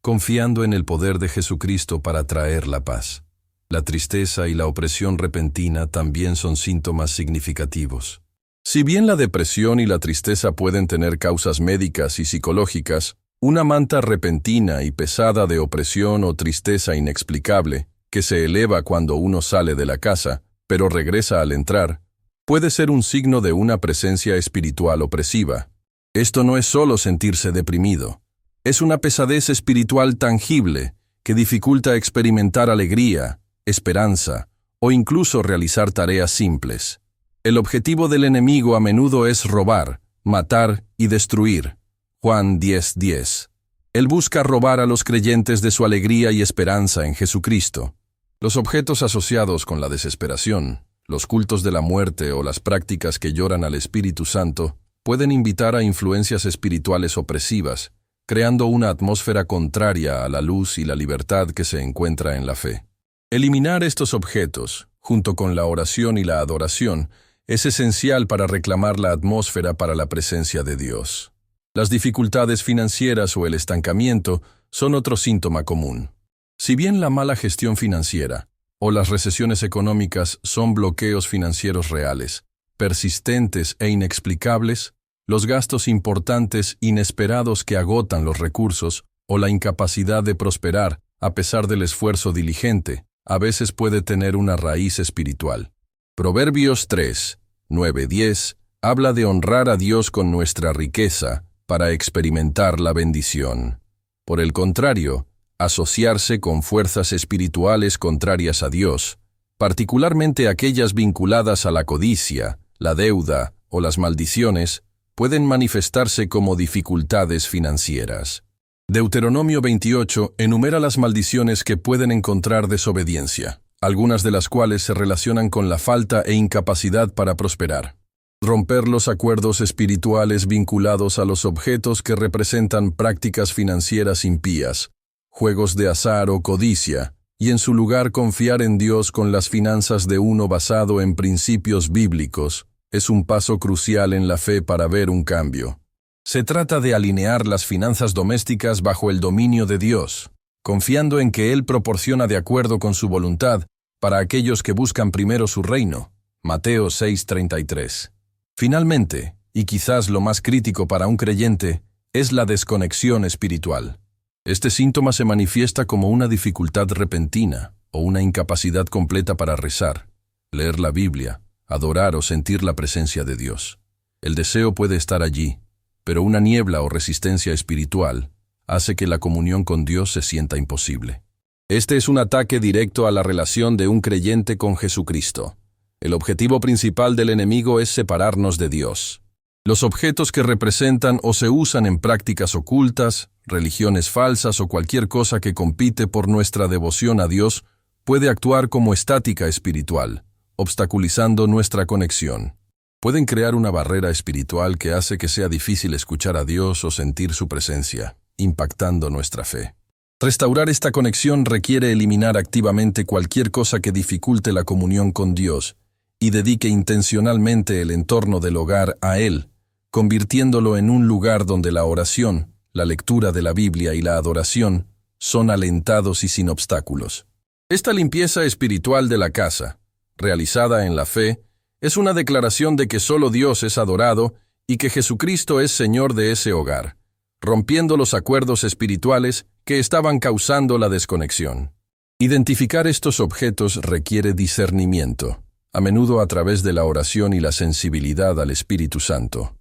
confiando en el poder de Jesucristo para traer la paz. La tristeza y la opresión repentina también son síntomas significativos. Si bien la depresión y la tristeza pueden tener causas médicas y psicológicas, una manta repentina y pesada de opresión o tristeza inexplicable, que se eleva cuando uno sale de la casa, pero regresa al entrar, puede ser un signo de una presencia espiritual opresiva. Esto no es solo sentirse deprimido, es una pesadez espiritual tangible que dificulta experimentar alegría, esperanza o incluso realizar tareas simples. El objetivo del enemigo a menudo es robar, matar y destruir. Juan 10:10. Él busca robar a los creyentes de su alegría y esperanza en Jesucristo. Los objetos asociados con la desesperación, los cultos de la muerte o las prácticas que lloran al Espíritu Santo pueden invitar a influencias espirituales opresivas, creando una atmósfera contraria a la luz y la libertad que se encuentra en la fe. Eliminar estos objetos, junto con la oración y la adoración, es esencial para reclamar la atmósfera para la presencia de Dios. Las dificultades financieras o el estancamiento son otro síntoma común. Si bien la mala gestión financiera o las recesiones económicas son bloqueos financieros reales, persistentes e inexplicables, los gastos importantes inesperados que agotan los recursos o la incapacidad de prosperar a pesar del esfuerzo diligente, a veces puede tener una raíz espiritual. Proverbios 3, 9-10 habla de honrar a Dios con nuestra riqueza para experimentar la bendición. Por el contrario, asociarse con fuerzas espirituales contrarias a Dios, particularmente aquellas vinculadas a la codicia, la deuda o las maldiciones, pueden manifestarse como dificultades financieras. Deuteronomio 28 enumera las maldiciones que pueden encontrar desobediencia, algunas de las cuales se relacionan con la falta e incapacidad para prosperar. Romper los acuerdos espirituales vinculados a los objetos que representan prácticas financieras impías, juegos de azar o codicia, y en su lugar confiar en Dios con las finanzas de uno basado en principios bíblicos, es un paso crucial en la fe para ver un cambio. Se trata de alinear las finanzas domésticas bajo el dominio de Dios, confiando en que Él proporciona de acuerdo con su voluntad para aquellos que buscan primero su reino. Mateo 6:33. Finalmente, y quizás lo más crítico para un creyente, es la desconexión espiritual. Este síntoma se manifiesta como una dificultad repentina o una incapacidad completa para rezar, leer la Biblia, adorar o sentir la presencia de Dios. El deseo puede estar allí, pero una niebla o resistencia espiritual hace que la comunión con Dios se sienta imposible. Este es un ataque directo a la relación de un creyente con Jesucristo. El objetivo principal del enemigo es separarnos de Dios. Los objetos que representan o se usan en prácticas ocultas, religiones falsas o cualquier cosa que compite por nuestra devoción a Dios puede actuar como estática espiritual, obstaculizando nuestra conexión. Pueden crear una barrera espiritual que hace que sea difícil escuchar a Dios o sentir su presencia, impactando nuestra fe. Restaurar esta conexión requiere eliminar activamente cualquier cosa que dificulte la comunión con Dios y dedique intencionalmente el entorno del hogar a Él, convirtiéndolo en un lugar donde la oración, la lectura de la Biblia y la adoración son alentados y sin obstáculos. Esta limpieza espiritual de la casa, realizada en la fe, es una declaración de que solo Dios es adorado y que Jesucristo es Señor de ese hogar, rompiendo los acuerdos espirituales que estaban causando la desconexión. Identificar estos objetos requiere discernimiento, a menudo a través de la oración y la sensibilidad al Espíritu Santo.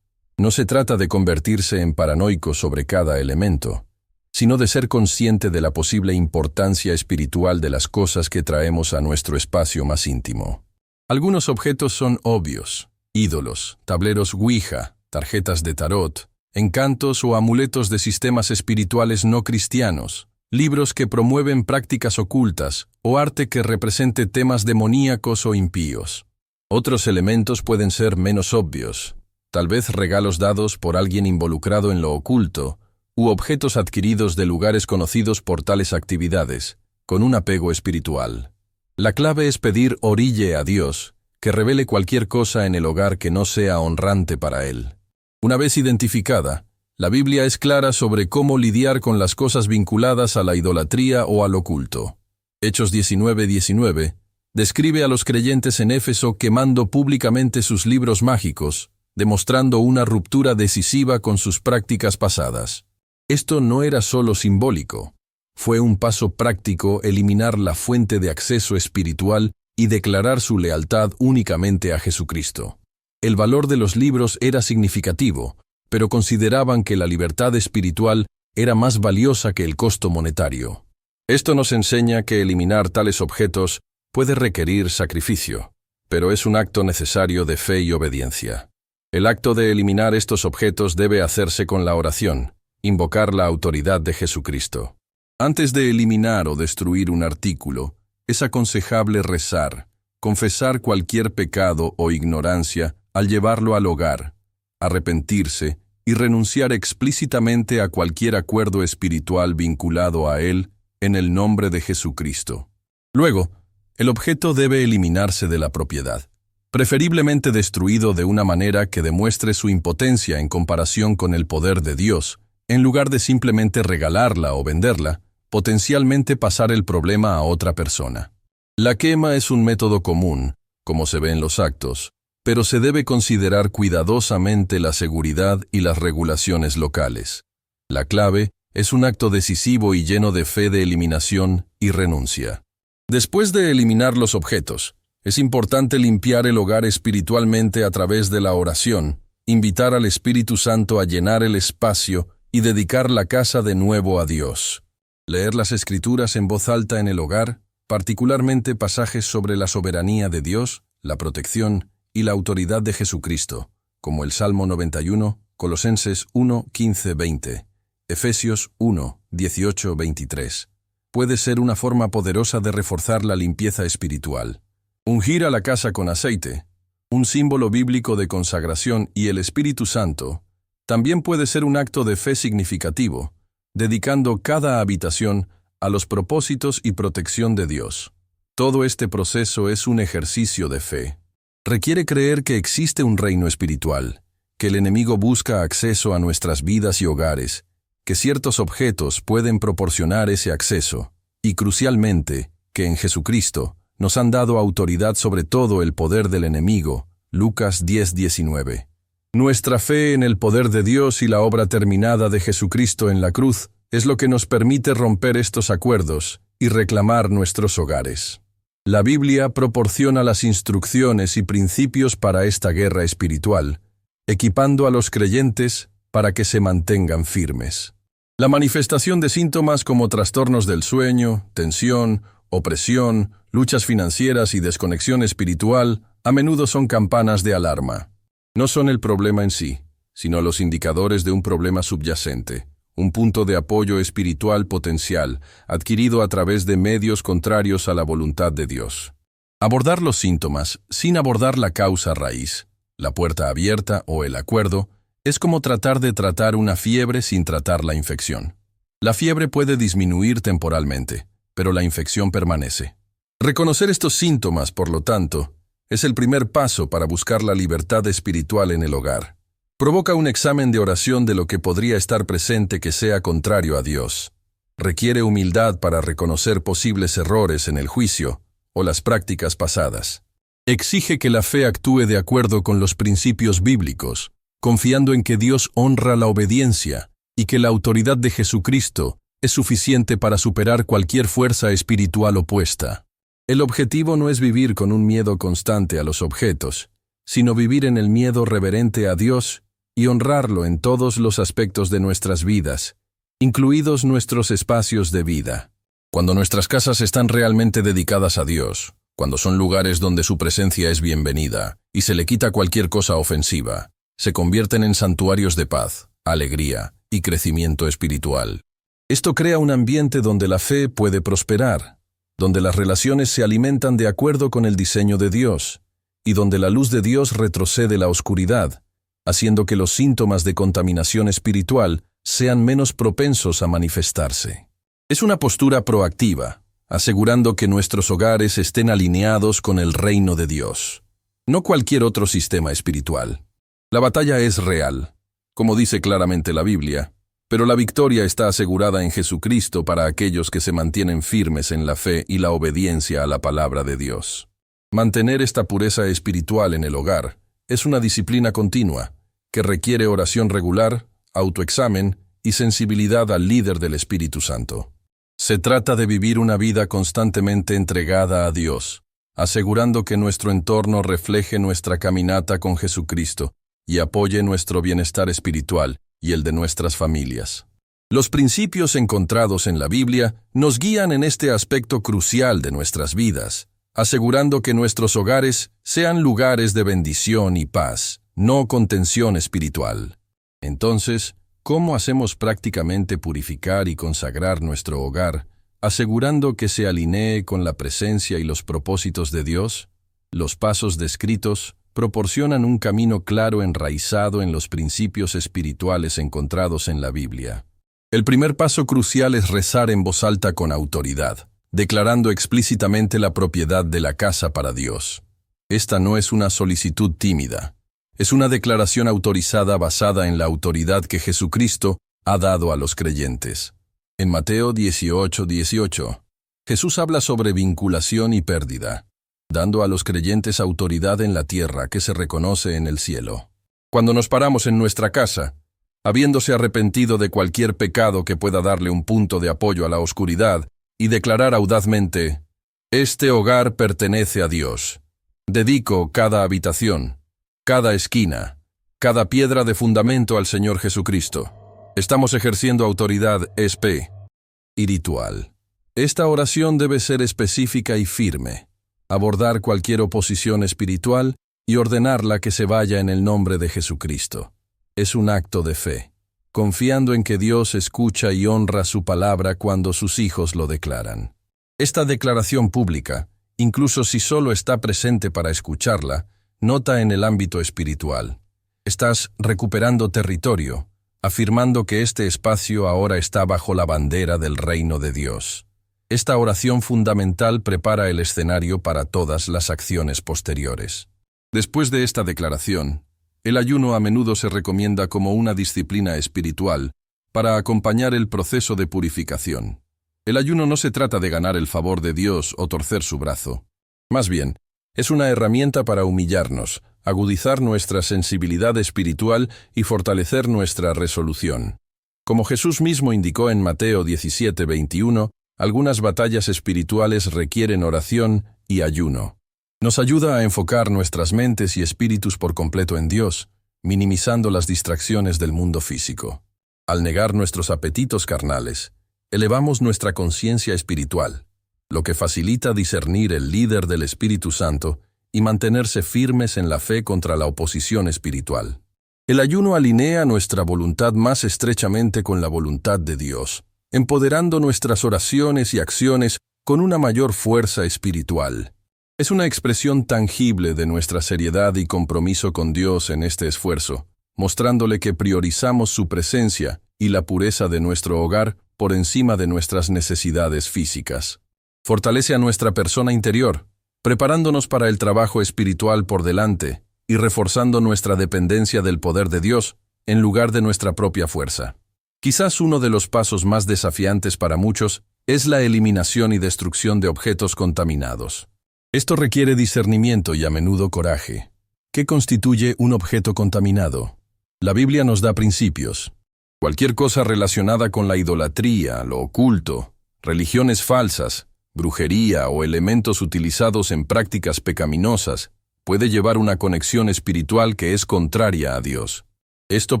No se trata de convertirse en paranoico sobre cada elemento, sino de ser consciente de la posible importancia espiritual de las cosas que traemos a nuestro espacio más íntimo. Algunos objetos son obvios: ídolos, tableros Ouija, tarjetas de tarot, encantos o amuletos de sistemas espirituales no cristianos, libros que promueven prácticas ocultas o arte que represente temas demoníacos o impíos. Otros elementos pueden ser menos obvios, tal vez regalos dados por alguien involucrado en lo oculto, u objetos adquiridos de lugares conocidos por tales actividades, con un apego espiritual. La clave es pedir orille a Dios, que revele cualquier cosa en el hogar que no sea honrante para Él. Una vez identificada, la Biblia es clara sobre cómo lidiar con las cosas vinculadas a la idolatría o al oculto. Hechos 19:19 describe a los creyentes en Éfeso quemando públicamente sus libros mágicos, demostrando una ruptura decisiva con sus prácticas pasadas. Esto no era solo simbólico. Fue un paso práctico eliminar la fuente de acceso espiritual y declarar su lealtad únicamente a Jesucristo. El valor de los libros era significativo, pero consideraban que la libertad espiritual era más valiosa que el costo monetario. Esto nos enseña que eliminar tales objetos puede requerir sacrificio, pero es un acto necesario de fe y obediencia. El acto de eliminar estos objetos debe hacerse con la oración, invocar la autoridad de Jesucristo. Antes de eliminar o destruir un artículo, es aconsejable rezar, confesar cualquier pecado o ignorancia al llevarlo al hogar, arrepentirse y renunciar explícitamente a cualquier acuerdo espiritual vinculado a él en el nombre de Jesucristo. Luego, el objeto debe eliminarse de la propiedad, preferiblemente destruido de una manera que demuestre su impotencia en comparación con el poder de Dios, en lugar de simplemente regalarla o venderla, potencialmente pasar el problema a otra persona. La quema es un método común, como se ve en los actos, pero se debe considerar cuidadosamente la seguridad y las regulaciones locales. La clave es un acto decisivo y lleno de fe de eliminación y renuncia. Después de eliminar los objetos, es importante limpiar el hogar espiritualmente a través de la oración, invitar al Espíritu Santo a llenar el espacio y dedicar la casa de nuevo a Dios. Leer las Escrituras en voz alta en el hogar, particularmente pasajes sobre la soberanía de Dios, la protección y la autoridad de Jesucristo, como el Salmo 91, Colosenses 1, 15, 20, Efesios 1, 18, 23. Puede ser una forma poderosa de reforzar la limpieza espiritual. Ungir a la casa con aceite, un símbolo bíblico de consagración y el Espíritu Santo, también puede ser un acto de fe significativo, dedicando cada habitación a los propósitos y protección de Dios. Todo este proceso es un ejercicio de fe. Requiere creer que existe un reino espiritual, que el enemigo busca acceso a nuestras vidas y hogares, que ciertos objetos pueden proporcionar ese acceso, y crucialmente, que en Jesucristo nos han dado autoridad sobre todo el poder del enemigo. Lucas 10:19. Nuestra fe en el poder de Dios y la obra terminada de Jesucristo en la cruz es lo que nos permite romper estos acuerdos y reclamar nuestros hogares. La Biblia proporciona las instrucciones y principios para esta guerra espiritual, equipando a los creyentes para que se mantengan firmes. La manifestación de síntomas como trastornos del sueño, tensión, opresión, luchas financieras y desconexión espiritual a menudo son campanas de alarma. No son el problema en sí, sino los indicadores de un problema subyacente, un punto de apoyo espiritual potencial, adquirido a través de medios contrarios a la voluntad de Dios. Abordar los síntomas sin abordar la causa raíz, la puerta abierta o el acuerdo, es como tratar de tratar una fiebre sin tratar la infección. La fiebre puede disminuir temporalmente, pero la infección permanece. Reconocer estos síntomas, por lo tanto, es el primer paso para buscar la libertad espiritual en el hogar. Provoca un examen de oración de lo que podría estar presente que sea contrario a Dios. Requiere humildad para reconocer posibles errores en el juicio o las prácticas pasadas. Exige que la fe actúe de acuerdo con los principios bíblicos, confiando en que Dios honra la obediencia y que la autoridad de Jesucristo es suficiente para superar cualquier fuerza espiritual opuesta. El objetivo no es vivir con un miedo constante a los objetos, sino vivir en el miedo reverente a Dios y honrarlo en todos los aspectos de nuestras vidas, incluidos nuestros espacios de vida. Cuando nuestras casas están realmente dedicadas a Dios, cuando son lugares donde su presencia es bienvenida y se le quita cualquier cosa ofensiva, se convierten en santuarios de paz, alegría y crecimiento espiritual. Esto crea un ambiente donde la fe puede prosperar, donde las relaciones se alimentan de acuerdo con el diseño de Dios, y donde la luz de Dios retrocede la oscuridad, haciendo que los síntomas de contaminación espiritual sean menos propensos a manifestarse. Es una postura proactiva, asegurando que nuestros hogares estén alineados con el reino de Dios, no cualquier otro sistema espiritual. La batalla es real, como dice claramente la Biblia, pero la victoria está asegurada en Jesucristo para aquellos que se mantienen firmes en la fe y la obediencia a la palabra de Dios. Mantener esta pureza espiritual en el hogar es una disciplina continua, que requiere oración regular, autoexamen y sensibilidad al líder del Espíritu Santo. Se trata de vivir una vida constantemente entregada a Dios, asegurando que nuestro entorno refleje nuestra caminata con Jesucristo y apoye nuestro bienestar espiritual y el de nuestras familias. Los principios encontrados en la Biblia nos guían en este aspecto crucial de nuestras vidas, asegurando que nuestros hogares sean lugares de bendición y paz, no contención espiritual. Entonces, ¿cómo hacemos prácticamente purificar y consagrar nuestro hogar asegurando que se alinee con la presencia y los propósitos de Dios. Los pasos descritos proporcionan un camino claro enraizado en los principios espirituales encontrados en la Biblia. El primer paso crucial es rezar en voz alta con autoridad, declarando explícitamente la propiedad de la casa para Dios. Esta no es una solicitud tímida, es una declaración autorizada basada en la autoridad que Jesucristo ha dado a los creyentes. En Mateo 18:18, Jesús habla sobre vinculación y pérdida, dando a los creyentes autoridad en la tierra que se reconoce en el cielo. Cuando nos paramos en nuestra casa, habiéndose arrepentido de cualquier pecado que pueda darle un punto de apoyo a la oscuridad, y declarar audazmente: «Este hogar pertenece a Dios. Dedico cada habitación, cada esquina, cada piedra de fundamento al Señor Jesucristo». Estamos ejerciendo autoridad espiritual. Esta oración debe ser específica y firme, abordar cualquier oposición espiritual y ordenarla que se vaya en el nombre de Jesucristo. Es un acto de fe, confiando en que Dios escucha y honra su palabra cuando sus hijos lo declaran. Esta declaración pública, incluso si solo está presente para escucharla, nota en el ámbito espiritual. Estás recuperando territorio, afirmando que este espacio ahora está bajo la bandera del reino de Dios. Esta oración fundamental prepara el escenario para todas las acciones posteriores. Después de esta declaración, el ayuno a menudo se recomienda como una disciplina espiritual para acompañar el proceso de purificación. El ayuno no se trata de ganar el favor de Dios o torcer su brazo. Más bien, es una herramienta para humillarnos, agudizar nuestra sensibilidad espiritual y fortalecer nuestra resolución. Como Jesús mismo indicó en Mateo 17:21, algunas batallas espirituales requieren oración y ayuno. Nos ayuda a enfocar nuestras mentes y espíritus por completo en Dios, minimizando las distracciones del mundo físico. Al negar nuestros apetitos carnales, elevamos nuestra conciencia espiritual, lo que facilita discernir el líder del Espíritu Santo y mantenerse firmes en la fe contra la oposición espiritual. El ayuno alinea nuestra voluntad más estrechamente con la voluntad de Dios, empoderando nuestras oraciones y acciones con una mayor fuerza espiritual. Es una expresión tangible de nuestra seriedad y compromiso con Dios en este esfuerzo, mostrándole que priorizamos su presencia y la pureza de nuestro hogar por encima de nuestras necesidades físicas. Fortalece a nuestra persona interior, preparándonos para el trabajo espiritual por delante y reforzando nuestra dependencia del poder de Dios en lugar de nuestra propia fuerza. Quizás uno de los pasos más desafiantes para muchos es la eliminación y destrucción de objetos contaminados. Esto requiere discernimiento y a menudo coraje. ¿Qué constituye un objeto contaminado? La Biblia nos da principios. Cualquier cosa relacionada con la idolatría, lo oculto, religiones falsas, brujería o elementos utilizados en prácticas pecaminosas puede llevar una conexión espiritual que es contraria a Dios. Esto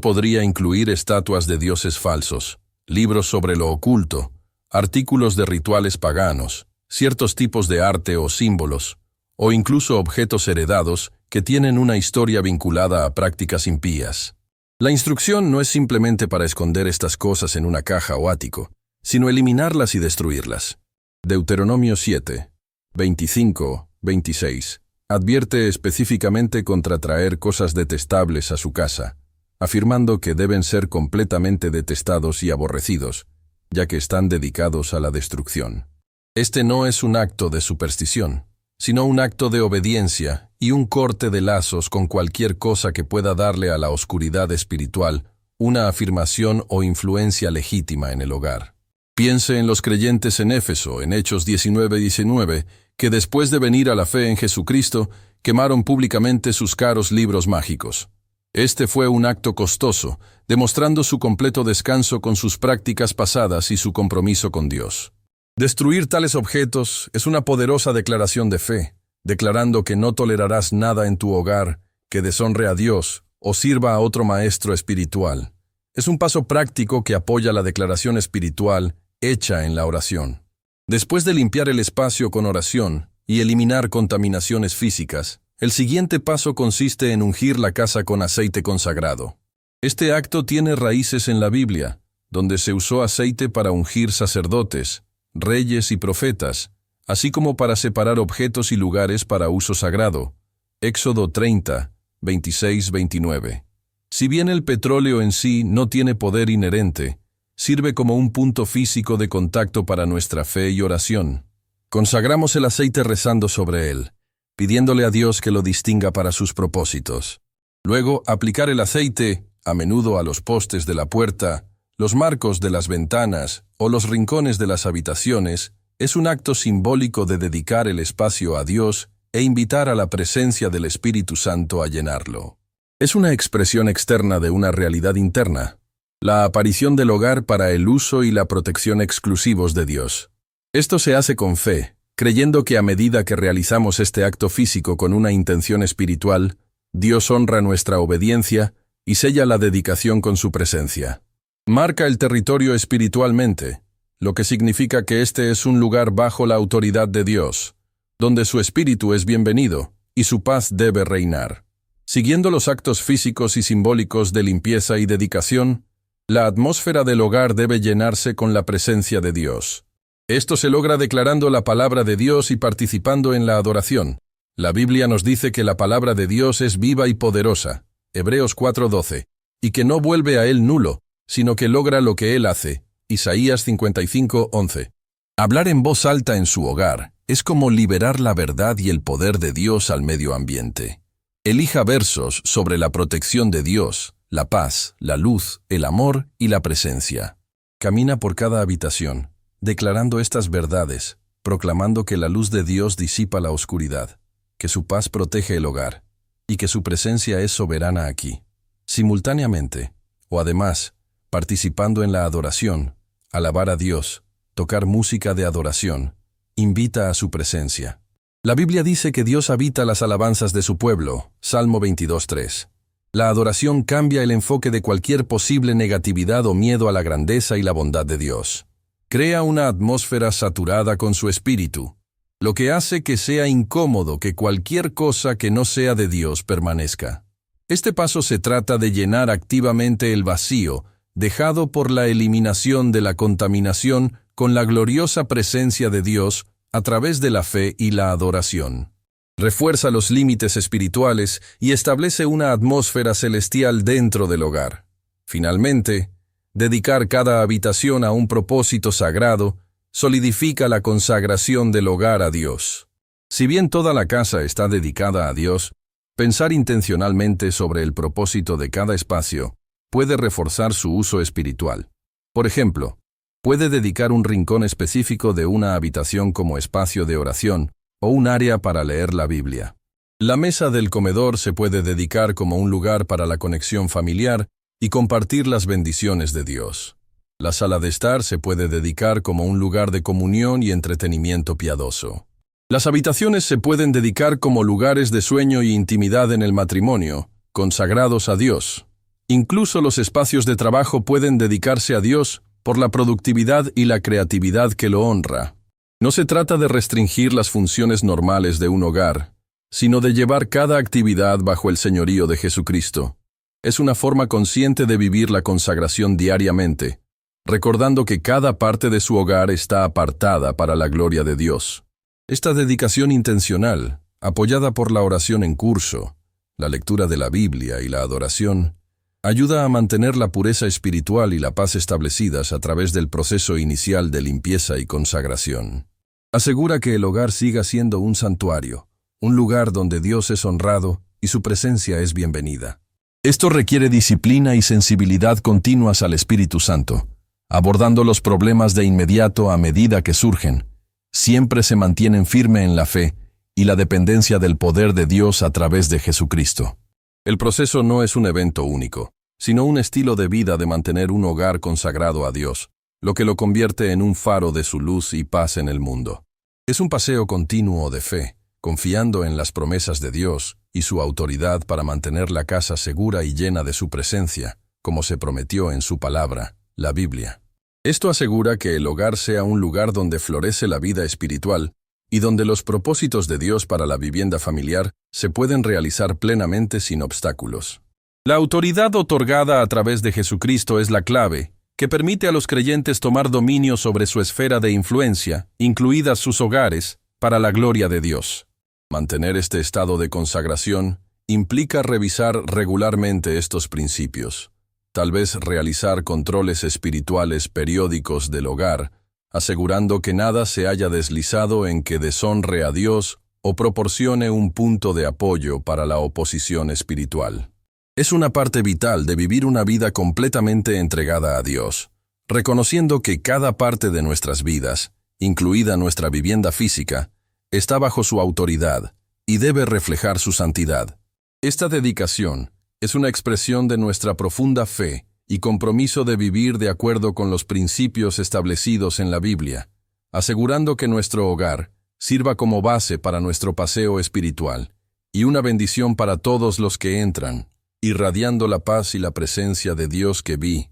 podría incluir estatuas de dioses falsos, libros sobre lo oculto, artículos de rituales paganos, ciertos tipos de arte o símbolos, o incluso objetos heredados que tienen una historia vinculada a prácticas impías. La instrucción no es simplemente para esconder estas cosas en una caja o ático, sino eliminarlas y destruirlas. Deuteronomio 7, 25, 26 advierte específicamente contra traer cosas detestables a su casa, afirmando que deben ser completamente detestados y aborrecidos, ya que están dedicados a la destrucción. Este no es un acto de superstición, sino un acto de obediencia y un corte de lazos con cualquier cosa que pueda darle a la oscuridad espiritual una afirmación o influencia legítima en el hogar. Piense en los creyentes en Éfeso, en Hechos 19:19, que después de venir a la fe en Jesucristo, quemaron públicamente sus caros libros mágicos. Este fue un acto costoso, demostrando su completo descanso con sus prácticas pasadas y su compromiso con Dios. Destruir tales objetos es una poderosa declaración de fe, declarando que no tolerarás nada en tu hogar que deshonre a Dios o sirva a otro maestro espiritual. Es un paso práctico que apoya la declaración espiritual hecha en la oración. Después de limpiar el espacio con oración y eliminar contaminaciones físicas, el siguiente paso consiste en ungir la casa con aceite consagrado. Este acto tiene raíces en la Biblia, donde se usó aceite para ungir sacerdotes, reyes y profetas, así como para separar objetos y lugares para uso sagrado. Éxodo 30, 26-29. Si bien el petróleo en sí no tiene poder inherente, sirve como un punto físico de contacto para nuestra fe y oración. Consagramos el aceite rezando sobre él, pidiéndole a Dios que lo distinga para sus propósitos. Luego, aplicar el aceite, a menudo a los postes de la puerta, los marcos de las ventanas o los rincones de las habitaciones, es un acto simbólico de dedicar el espacio a Dios e invitar a la presencia del Espíritu Santo a llenarlo. Es una expresión externa de una realidad interna, la aparición del hogar para el uso y la protección exclusivos de Dios. Esto se hace con fe, creyendo que a medida que realizamos este acto físico con una intención espiritual, Dios honra nuestra obediencia y sella la dedicación con su presencia. Marca el territorio espiritualmente, lo que significa que este es un lugar bajo la autoridad de Dios, donde su espíritu es bienvenido y su paz debe reinar. Siguiendo los actos físicos y simbólicos de limpieza y dedicación, la atmósfera del hogar debe llenarse con la presencia de Dios. Esto se logra declarando la palabra de Dios y participando en la adoración. La Biblia nos dice que la palabra de Dios es viva y poderosa, Hebreos 4:12, y que no vuelve a él nulo, sino que logra lo que él hace, Isaías 55:11. Hablar en voz alta en su hogar es como liberar la verdad y el poder de Dios al medio ambiente. Elija versos sobre la protección de Dios, la paz, la luz, el amor y la presencia. Camina por cada habitación, declarando estas verdades, proclamando que la luz de Dios disipa la oscuridad, que su paz protege el hogar, y que su presencia es soberana aquí. Simultáneamente, o además, participando en la adoración, alabar a Dios, tocar música de adoración, invita a su presencia. La Biblia dice que Dios habita las alabanzas de su pueblo, Salmo 22:3. La adoración cambia el enfoque de cualquier posible negatividad o miedo a la grandeza y la bondad de Dios. Crea una atmósfera saturada con su espíritu, lo que hace que sea incómodo que cualquier cosa que no sea de Dios permanezca. Este paso se trata de llenar activamente el vacío, dejado por la eliminación de la contaminación con la gloriosa presencia de Dios a través de la fe y la adoración. Refuerza los límites espirituales y establece una atmósfera celestial dentro del hogar. Finalmente, dedicar cada habitación a un propósito sagrado solidifica la consagración del hogar a Dios. Si bien toda la casa está dedicada a Dios, pensar intencionalmente sobre el propósito de cada espacio puede reforzar su uso espiritual. Por ejemplo, puede dedicar un rincón específico de una habitación como espacio de oración o un área para leer la Biblia. La mesa del comedor se puede dedicar como un lugar para la conexión familiar y compartir las bendiciones de Dios. La sala de estar se puede dedicar como un lugar de comunión y entretenimiento piadoso. Las habitaciones se pueden dedicar como lugares de sueño y intimidad en el matrimonio, consagrados a Dios. Incluso los espacios de trabajo pueden dedicarse a Dios por la productividad y la creatividad que lo honra. No se trata de restringir las funciones normales de un hogar, sino de llevar cada actividad bajo el señorío de Jesucristo. Es una forma consciente de vivir la consagración diariamente, recordando que cada parte de su hogar está apartada para la gloria de Dios. Esta dedicación intencional, apoyada por la oración en curso, la lectura de la Biblia y la adoración, ayuda a mantener la pureza espiritual y la paz establecidas a través del proceso inicial de limpieza y consagración. Asegura que el hogar siga siendo un santuario, un lugar donde Dios es honrado y su presencia es bienvenida. Esto requiere disciplina y sensibilidad continuas al Espíritu Santo, abordando los problemas de inmediato a medida que surgen. Siempre se mantienen firme en la fe y la dependencia del poder de Dios a través de Jesucristo. El proceso no es un evento único, sino un estilo de vida de mantener un hogar consagrado a Dios, lo que lo convierte en un faro de su luz y paz en el mundo. Es un paseo continuo de fe, confiando en las promesas de Dios y su autoridad para mantener la casa segura y llena de su presencia, como se prometió en su palabra, la Biblia. Esto asegura que el hogar sea un lugar donde florece la vida espiritual y donde los propósitos de Dios para la vivienda familiar se pueden realizar plenamente sin obstáculos. La autoridad otorgada a través de Jesucristo es la clave, que permite a los creyentes tomar dominio sobre su esfera de influencia, incluidas sus hogares, para la gloria de Dios. Mantener este estado de consagración implica revisar regularmente estos principios, tal vez realizar controles espirituales periódicos del hogar, asegurando que nada se haya deslizado en que deshonre a Dios o proporcione un punto de apoyo para la oposición espiritual. Es una parte vital de vivir una vida completamente entregada a Dios, reconociendo que cada parte de nuestras vidas, incluida nuestra vivienda física, está bajo su autoridad y debe reflejar su santidad. Esta dedicación es una expresión de nuestra profunda fe y compromiso de vivir de acuerdo con los principios establecidos en la Biblia, asegurando que nuestro hogar sirva como base para nuestro paseo espiritual y una bendición para todos los que entran, irradiando la paz y la presencia de Dios que vi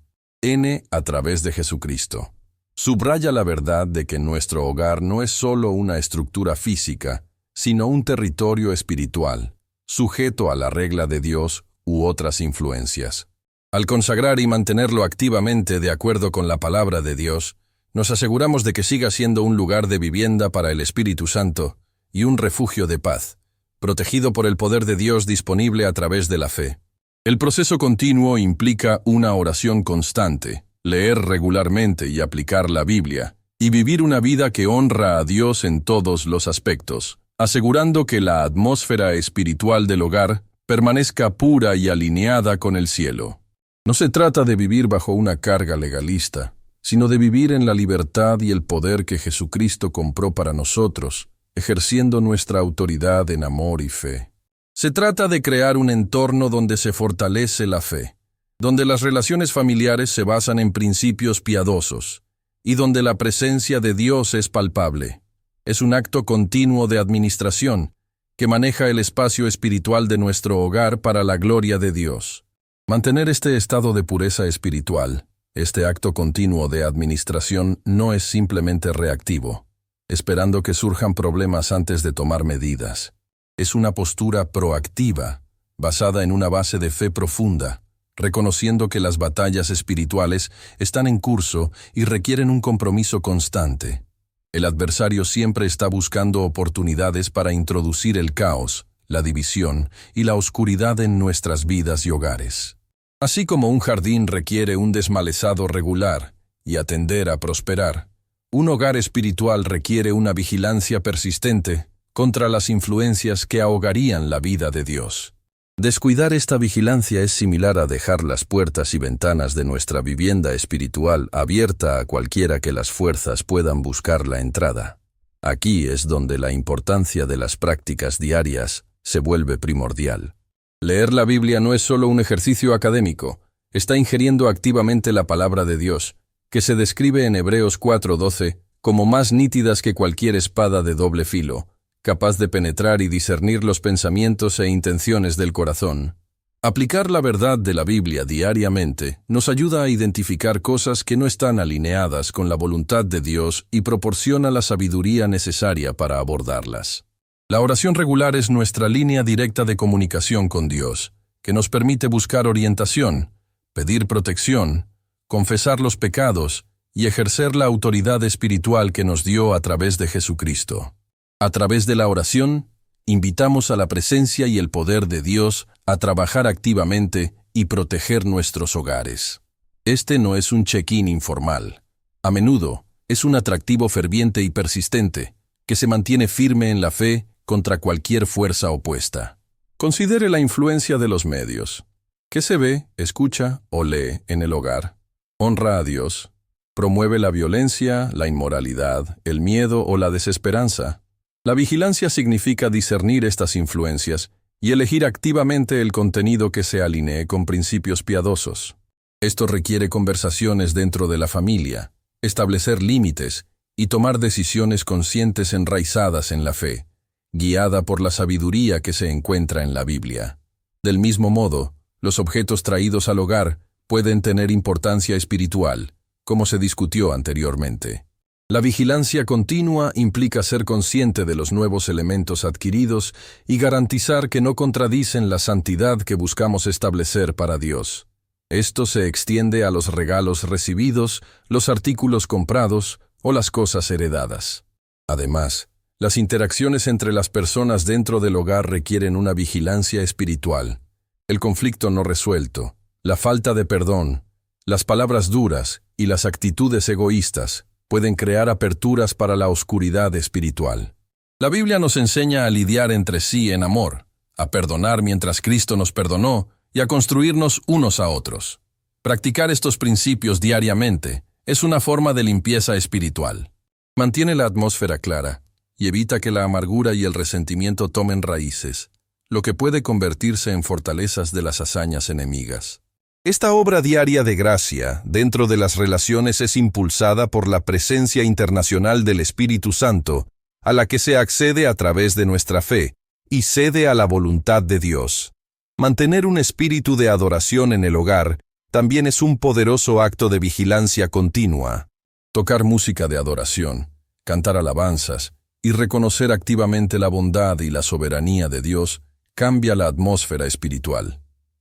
a través de Jesucristo. Subraya la verdad de que nuestro hogar no es solo una estructura física, sino un territorio espiritual, sujeto a la regla de Dios u otras influencias. Al consagrar y mantenerlo activamente de acuerdo con la palabra de Dios, nos aseguramos de que siga siendo un lugar de vivienda para el Espíritu Santo y un refugio de paz, protegido por el poder de Dios disponible a través de la fe. El proceso continuo implica una oración constante, leer regularmente y aplicar la Biblia, y vivir una vida que honra a Dios en todos los aspectos, asegurando que la atmósfera espiritual del hogar permanezca pura y alineada con el cielo. No se trata de vivir bajo una carga legalista, sino de vivir en la libertad y el poder que Jesucristo compró para nosotros, ejerciendo nuestra autoridad en amor y fe. Se trata de crear un entorno donde se fortalece la fe, donde las relaciones familiares se basan en principios piadosos, y donde la presencia de Dios es palpable. Es un acto continuo de administración, que maneja el espacio espiritual de nuestro hogar para la gloria de Dios. Mantener este estado de pureza espiritual, este acto continuo de administración, no es simplemente reactivo, esperando que surjan problemas antes de tomar medidas. Es una postura proactiva, basada en una base de fe profunda, reconociendo que las batallas espirituales están en curso y requieren un compromiso constante. El adversario siempre está buscando oportunidades para introducir el caos, la división y la oscuridad en nuestras vidas y hogares. Así como un jardín requiere un desmalezado regular y atender a prosperar, un hogar espiritual requiere una vigilancia persistente contra las influencias que ahogarían la vida de Dios. Descuidar esta vigilancia es similar a dejar las puertas y ventanas de nuestra vivienda espiritual abierta a cualquiera que las fuerzas puedan buscar la entrada. Aquí es donde la importancia de las prácticas diarias se vuelve primordial. Leer la Biblia no es solo un ejercicio académico, está ingiriendo activamente la palabra de Dios, que se describe en Hebreos 4:12 como más nítidas que cualquier espada de doble filo, capaz de penetrar y discernir los pensamientos e intenciones del corazón. Aplicar la verdad de la Biblia diariamente nos ayuda a identificar cosas que no están alineadas con la voluntad de Dios y proporciona la sabiduría necesaria para abordarlas. La oración regular es nuestra línea directa de comunicación con Dios, que nos permite buscar orientación, pedir protección, confesar los pecados y ejercer la autoridad espiritual que nos dio a través de Jesucristo. A través de la oración, invitamos a la presencia y el poder de Dios a trabajar activamente y proteger nuestros hogares. Este no es un check-in informal. A menudo, es un atractivo ferviente y persistente, que se mantiene firme en la fe contra cualquier fuerza opuesta. Considere la influencia de los medios. ¿Qué se ve, escucha o lee en el hogar? ¿Honra a Dios? ¿Promueve la violencia, la inmoralidad, el miedo o la desesperanza? La vigilancia significa discernir estas influencias y elegir activamente el contenido que se alinee con principios piadosos. Esto requiere conversaciones dentro de la familia, establecer límites y tomar decisiones conscientes enraizadas en la fe, guiada por la sabiduría que se encuentra en la Biblia. Del mismo modo, los objetos traídos al hogar pueden tener importancia espiritual, como se discutió anteriormente. La vigilancia continua implica ser consciente de los nuevos elementos adquiridos y garantizar que no contradicen la santidad que buscamos establecer para Dios. Esto se extiende a los regalos recibidos, los artículos comprados o las cosas heredadas. Además, las interacciones entre las personas dentro del hogar requieren una vigilancia espiritual. El conflicto no resuelto, la falta de perdón, las palabras duras y las actitudes egoístas pueden crear aperturas para la oscuridad espiritual. La Biblia nos enseña a lidiar entre sí en amor, a perdonar mientras Cristo nos perdonó y a construirnos unos a otros. Practicar estos principios diariamente es una forma de limpieza espiritual. Mantiene la atmósfera clara y evita que la amargura y el resentimiento tomen raíces, lo que puede convertirse en fortalezas de las hazañas enemigas. Esta obra diaria de gracia dentro de las relaciones es impulsada por la presencia internacional del Espíritu Santo, a la que se accede a través de nuestra fe y cede a la voluntad de Dios. Mantener un espíritu de adoración en el hogar también es un poderoso acto de vigilancia continua. Tocar música de adoración, cantar alabanzas y reconocer activamente la bondad y la soberanía de Dios cambia la atmósfera espiritual.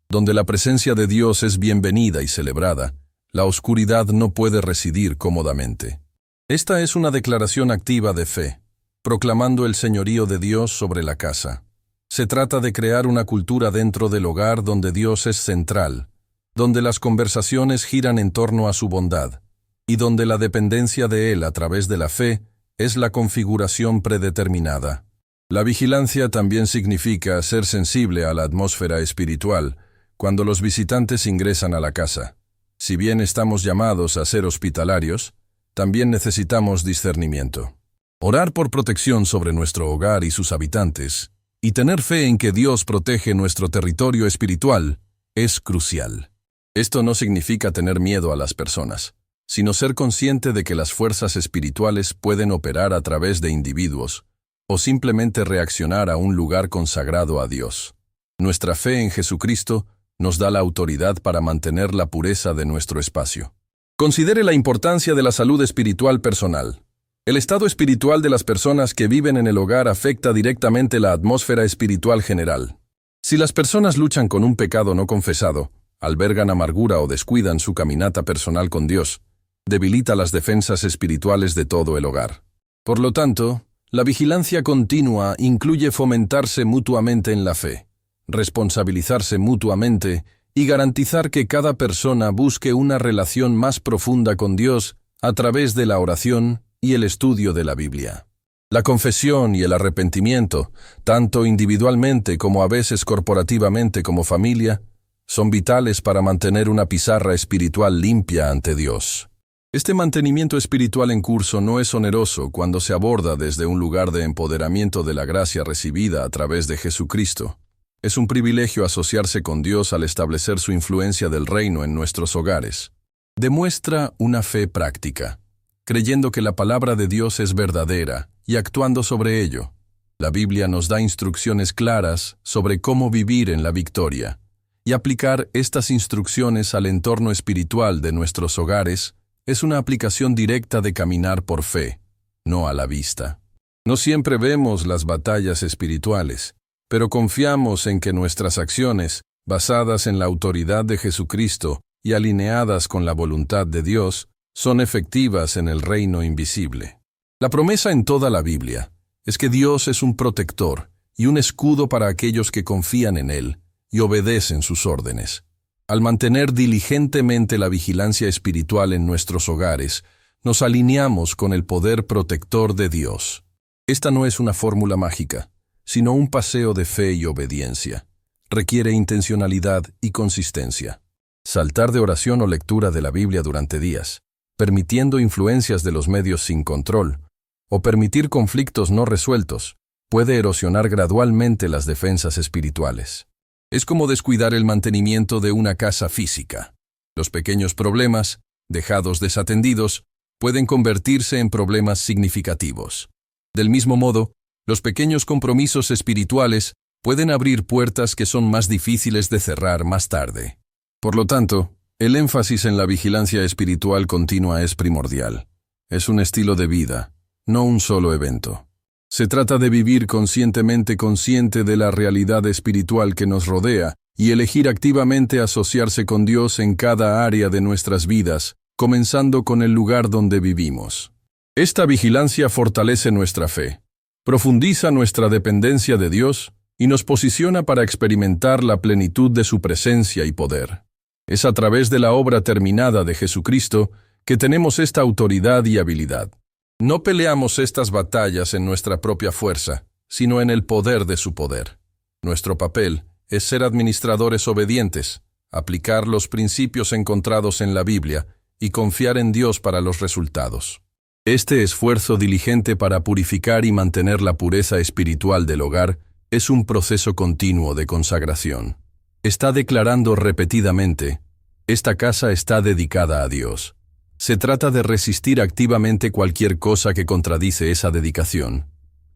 Donde la presencia de Dios es bienvenida y celebrada, la oscuridad no puede residir cómodamente. Esta es una declaración activa de fe, proclamando el señorío de Dios sobre la casa. Se trata de crear una cultura dentro del hogar donde Dios es central, donde las conversaciones giran en torno a su bondad, y donde la dependencia de Él a través de la fe es la configuración predeterminada. La vigilancia también significa ser sensible a la atmósfera espiritual cuando los visitantes ingresan a la casa. Si bien estamos llamados a ser hospitalarios, también necesitamos discernimiento. Orar por protección sobre nuestro hogar y sus habitantes, y tener fe en que Dios protege nuestro territorio espiritual, es crucial. Esto no significa tener miedo a las personas, sino ser consciente de que las fuerzas espirituales pueden operar a través de individuos, o simplemente reaccionar a un lugar consagrado a Dios. Nuestra fe en Jesucristo nos da la autoridad para mantener la pureza de nuestro espacio. Considere la importancia de la salud espiritual personal. El estado espiritual de las personas que viven en el hogar afecta directamente la atmósfera espiritual general. Si las personas luchan con un pecado no confesado, albergan amargura o descuidan su caminata personal con Dios, debilita las defensas espirituales de todo el hogar. Por lo tanto, la vigilancia continua incluye fomentarse mutuamente en la fe, responsabilizarse mutuamente y garantizar que cada persona busque una relación más profunda con Dios a través de la oración y el estudio de la Biblia. La confesión y el arrepentimiento, tanto individualmente como a veces corporativamente como familia, son vitales para mantener una pizarra espiritual limpia ante Dios. Este mantenimiento espiritual en curso no es oneroso cuando se aborda desde un lugar de empoderamiento de la gracia recibida a través de Jesucristo. Es un privilegio asociarse con Dios al establecer su influencia del reino en nuestros hogares. Demuestra una fe práctica, creyendo que la palabra de Dios es verdadera y actuando sobre ello. La Biblia nos da instrucciones claras sobre cómo vivir en la victoria, y aplicar estas instrucciones al entorno espiritual de nuestros hogares es una aplicación directa de caminar por fe, no a la vista. No siempre vemos las batallas espirituales, pero confiamos en que nuestras acciones, basadas en la autoridad de Jesucristo y alineadas con la voluntad de Dios, son efectivas en el reino invisible. La promesa en toda la Biblia es que Dios es un protector y un escudo para aquellos que confían en Él y obedecen sus órdenes. Al mantener diligentemente la vigilancia espiritual en nuestros hogares, nos alineamos con el poder protector de Dios. Esta no es una fórmula mágica, sino un paseo de fe y obediencia. Requiere intencionalidad y consistencia. Saltar de oración o lectura de la Biblia durante días, permitiendo influencias de los medios sin control, o permitir conflictos no resueltos, puede erosionar gradualmente las defensas espirituales. Es como descuidar el mantenimiento de una casa física. Los pequeños problemas, dejados desatendidos, pueden convertirse en problemas significativos. Del mismo modo, los pequeños compromisos espirituales pueden abrir puertas que son más difíciles de cerrar más tarde. Por lo tanto, el énfasis en la vigilancia espiritual continua es primordial. Es un estilo de vida, no un solo evento. Se trata de vivir consciente de la realidad espiritual que nos rodea y elegir activamente asociarse con Dios en cada área de nuestras vidas, comenzando con el lugar donde vivimos. Esta vigilancia fortalece nuestra fe, profundiza nuestra dependencia de Dios y nos posiciona para experimentar la plenitud de su presencia y poder. Es a través de la obra terminada de Jesucristo que tenemos esta autoridad y habilidad. No peleamos estas batallas en nuestra propia fuerza, sino en el poder de su poder. Nuestro papel es ser administradores obedientes, aplicar los principios encontrados en la Biblia y confiar en Dios para los resultados. Este esfuerzo diligente para purificar y mantener la pureza espiritual del hogar es un proceso continuo de consagración. Está declarando repetidamente: esta casa está dedicada a Dios. Se trata de resistir activamente cualquier cosa que contradice esa dedicación.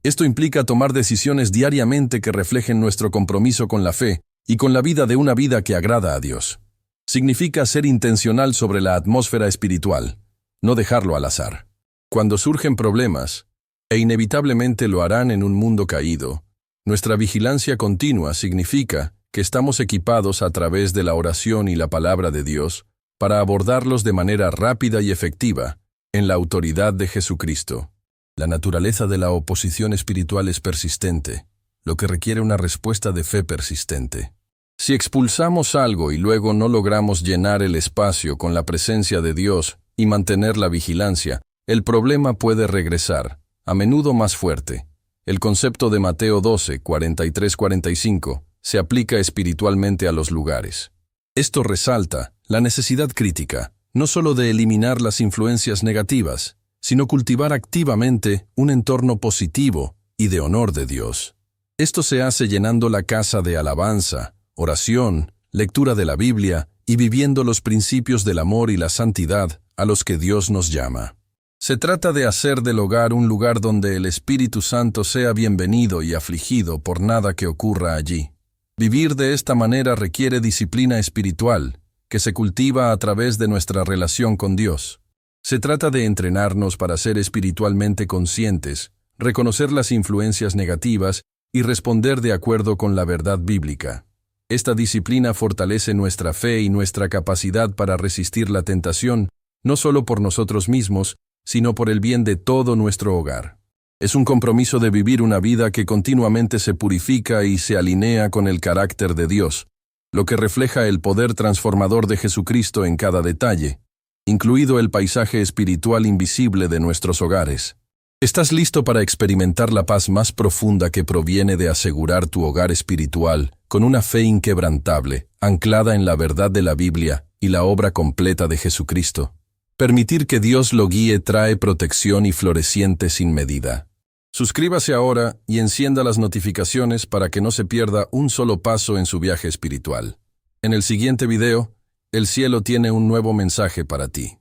Esto implica tomar decisiones diariamente que reflejen nuestro compromiso con la fe y con la vida de una vida que agrada a Dios. Significa ser intencional sobre la atmósfera espiritual, no dejarlo al azar. Cuando surgen problemas, e inevitablemente lo harán en un mundo caído, nuestra vigilancia continua significa que estamos equipados a través de la oración y la palabra de Dios para abordarlos de manera rápida y efectiva, en la autoridad de Jesucristo. La naturaleza de la oposición espiritual es persistente, lo que requiere una respuesta de fe persistente. Si expulsamos algo y luego no logramos llenar el espacio con la presencia de Dios y mantener la vigilancia, el problema puede regresar, a menudo más fuerte. El concepto de Mateo 12, 43-45 se aplica espiritualmente a los lugares. Esto resalta la necesidad crítica, no solo de eliminar las influencias negativas, sino cultivar activamente un entorno positivo y de honor de Dios. Esto se hace llenando la casa de alabanza, oración, lectura de la Biblia y viviendo los principios del amor y la santidad a los que Dios nos llama. Se trata de hacer del hogar un lugar donde el Espíritu Santo sea bienvenido y afligido por nada que ocurra allí. Vivir de esta manera requiere disciplina espiritual, que se cultiva a través de nuestra relación con Dios. Se trata de entrenarnos para ser espiritualmente conscientes, reconocer las influencias negativas y responder de acuerdo con la verdad bíblica. Esta disciplina fortalece nuestra fe y nuestra capacidad para resistir la tentación, no solo por nosotros mismos, sino por el bien de todo nuestro hogar. Es un compromiso de vivir una vida que continuamente se purifica y se alinea con el carácter de Dios, lo que refleja el poder transformador de Jesucristo en cada detalle, incluido el paisaje espiritual invisible de nuestros hogares. ¿Estás listo para experimentar la paz más profunda que proviene de asegurar tu hogar espiritual con una fe inquebrantable, anclada en la verdad de la Biblia y la obra completa de Jesucristo? Permitir que Dios lo guíe trae protección y floreciente sin medida. Suscríbase ahora y encienda las notificaciones para que no se pierda un solo paso en su viaje espiritual. En el siguiente video, el cielo tiene un nuevo mensaje para ti.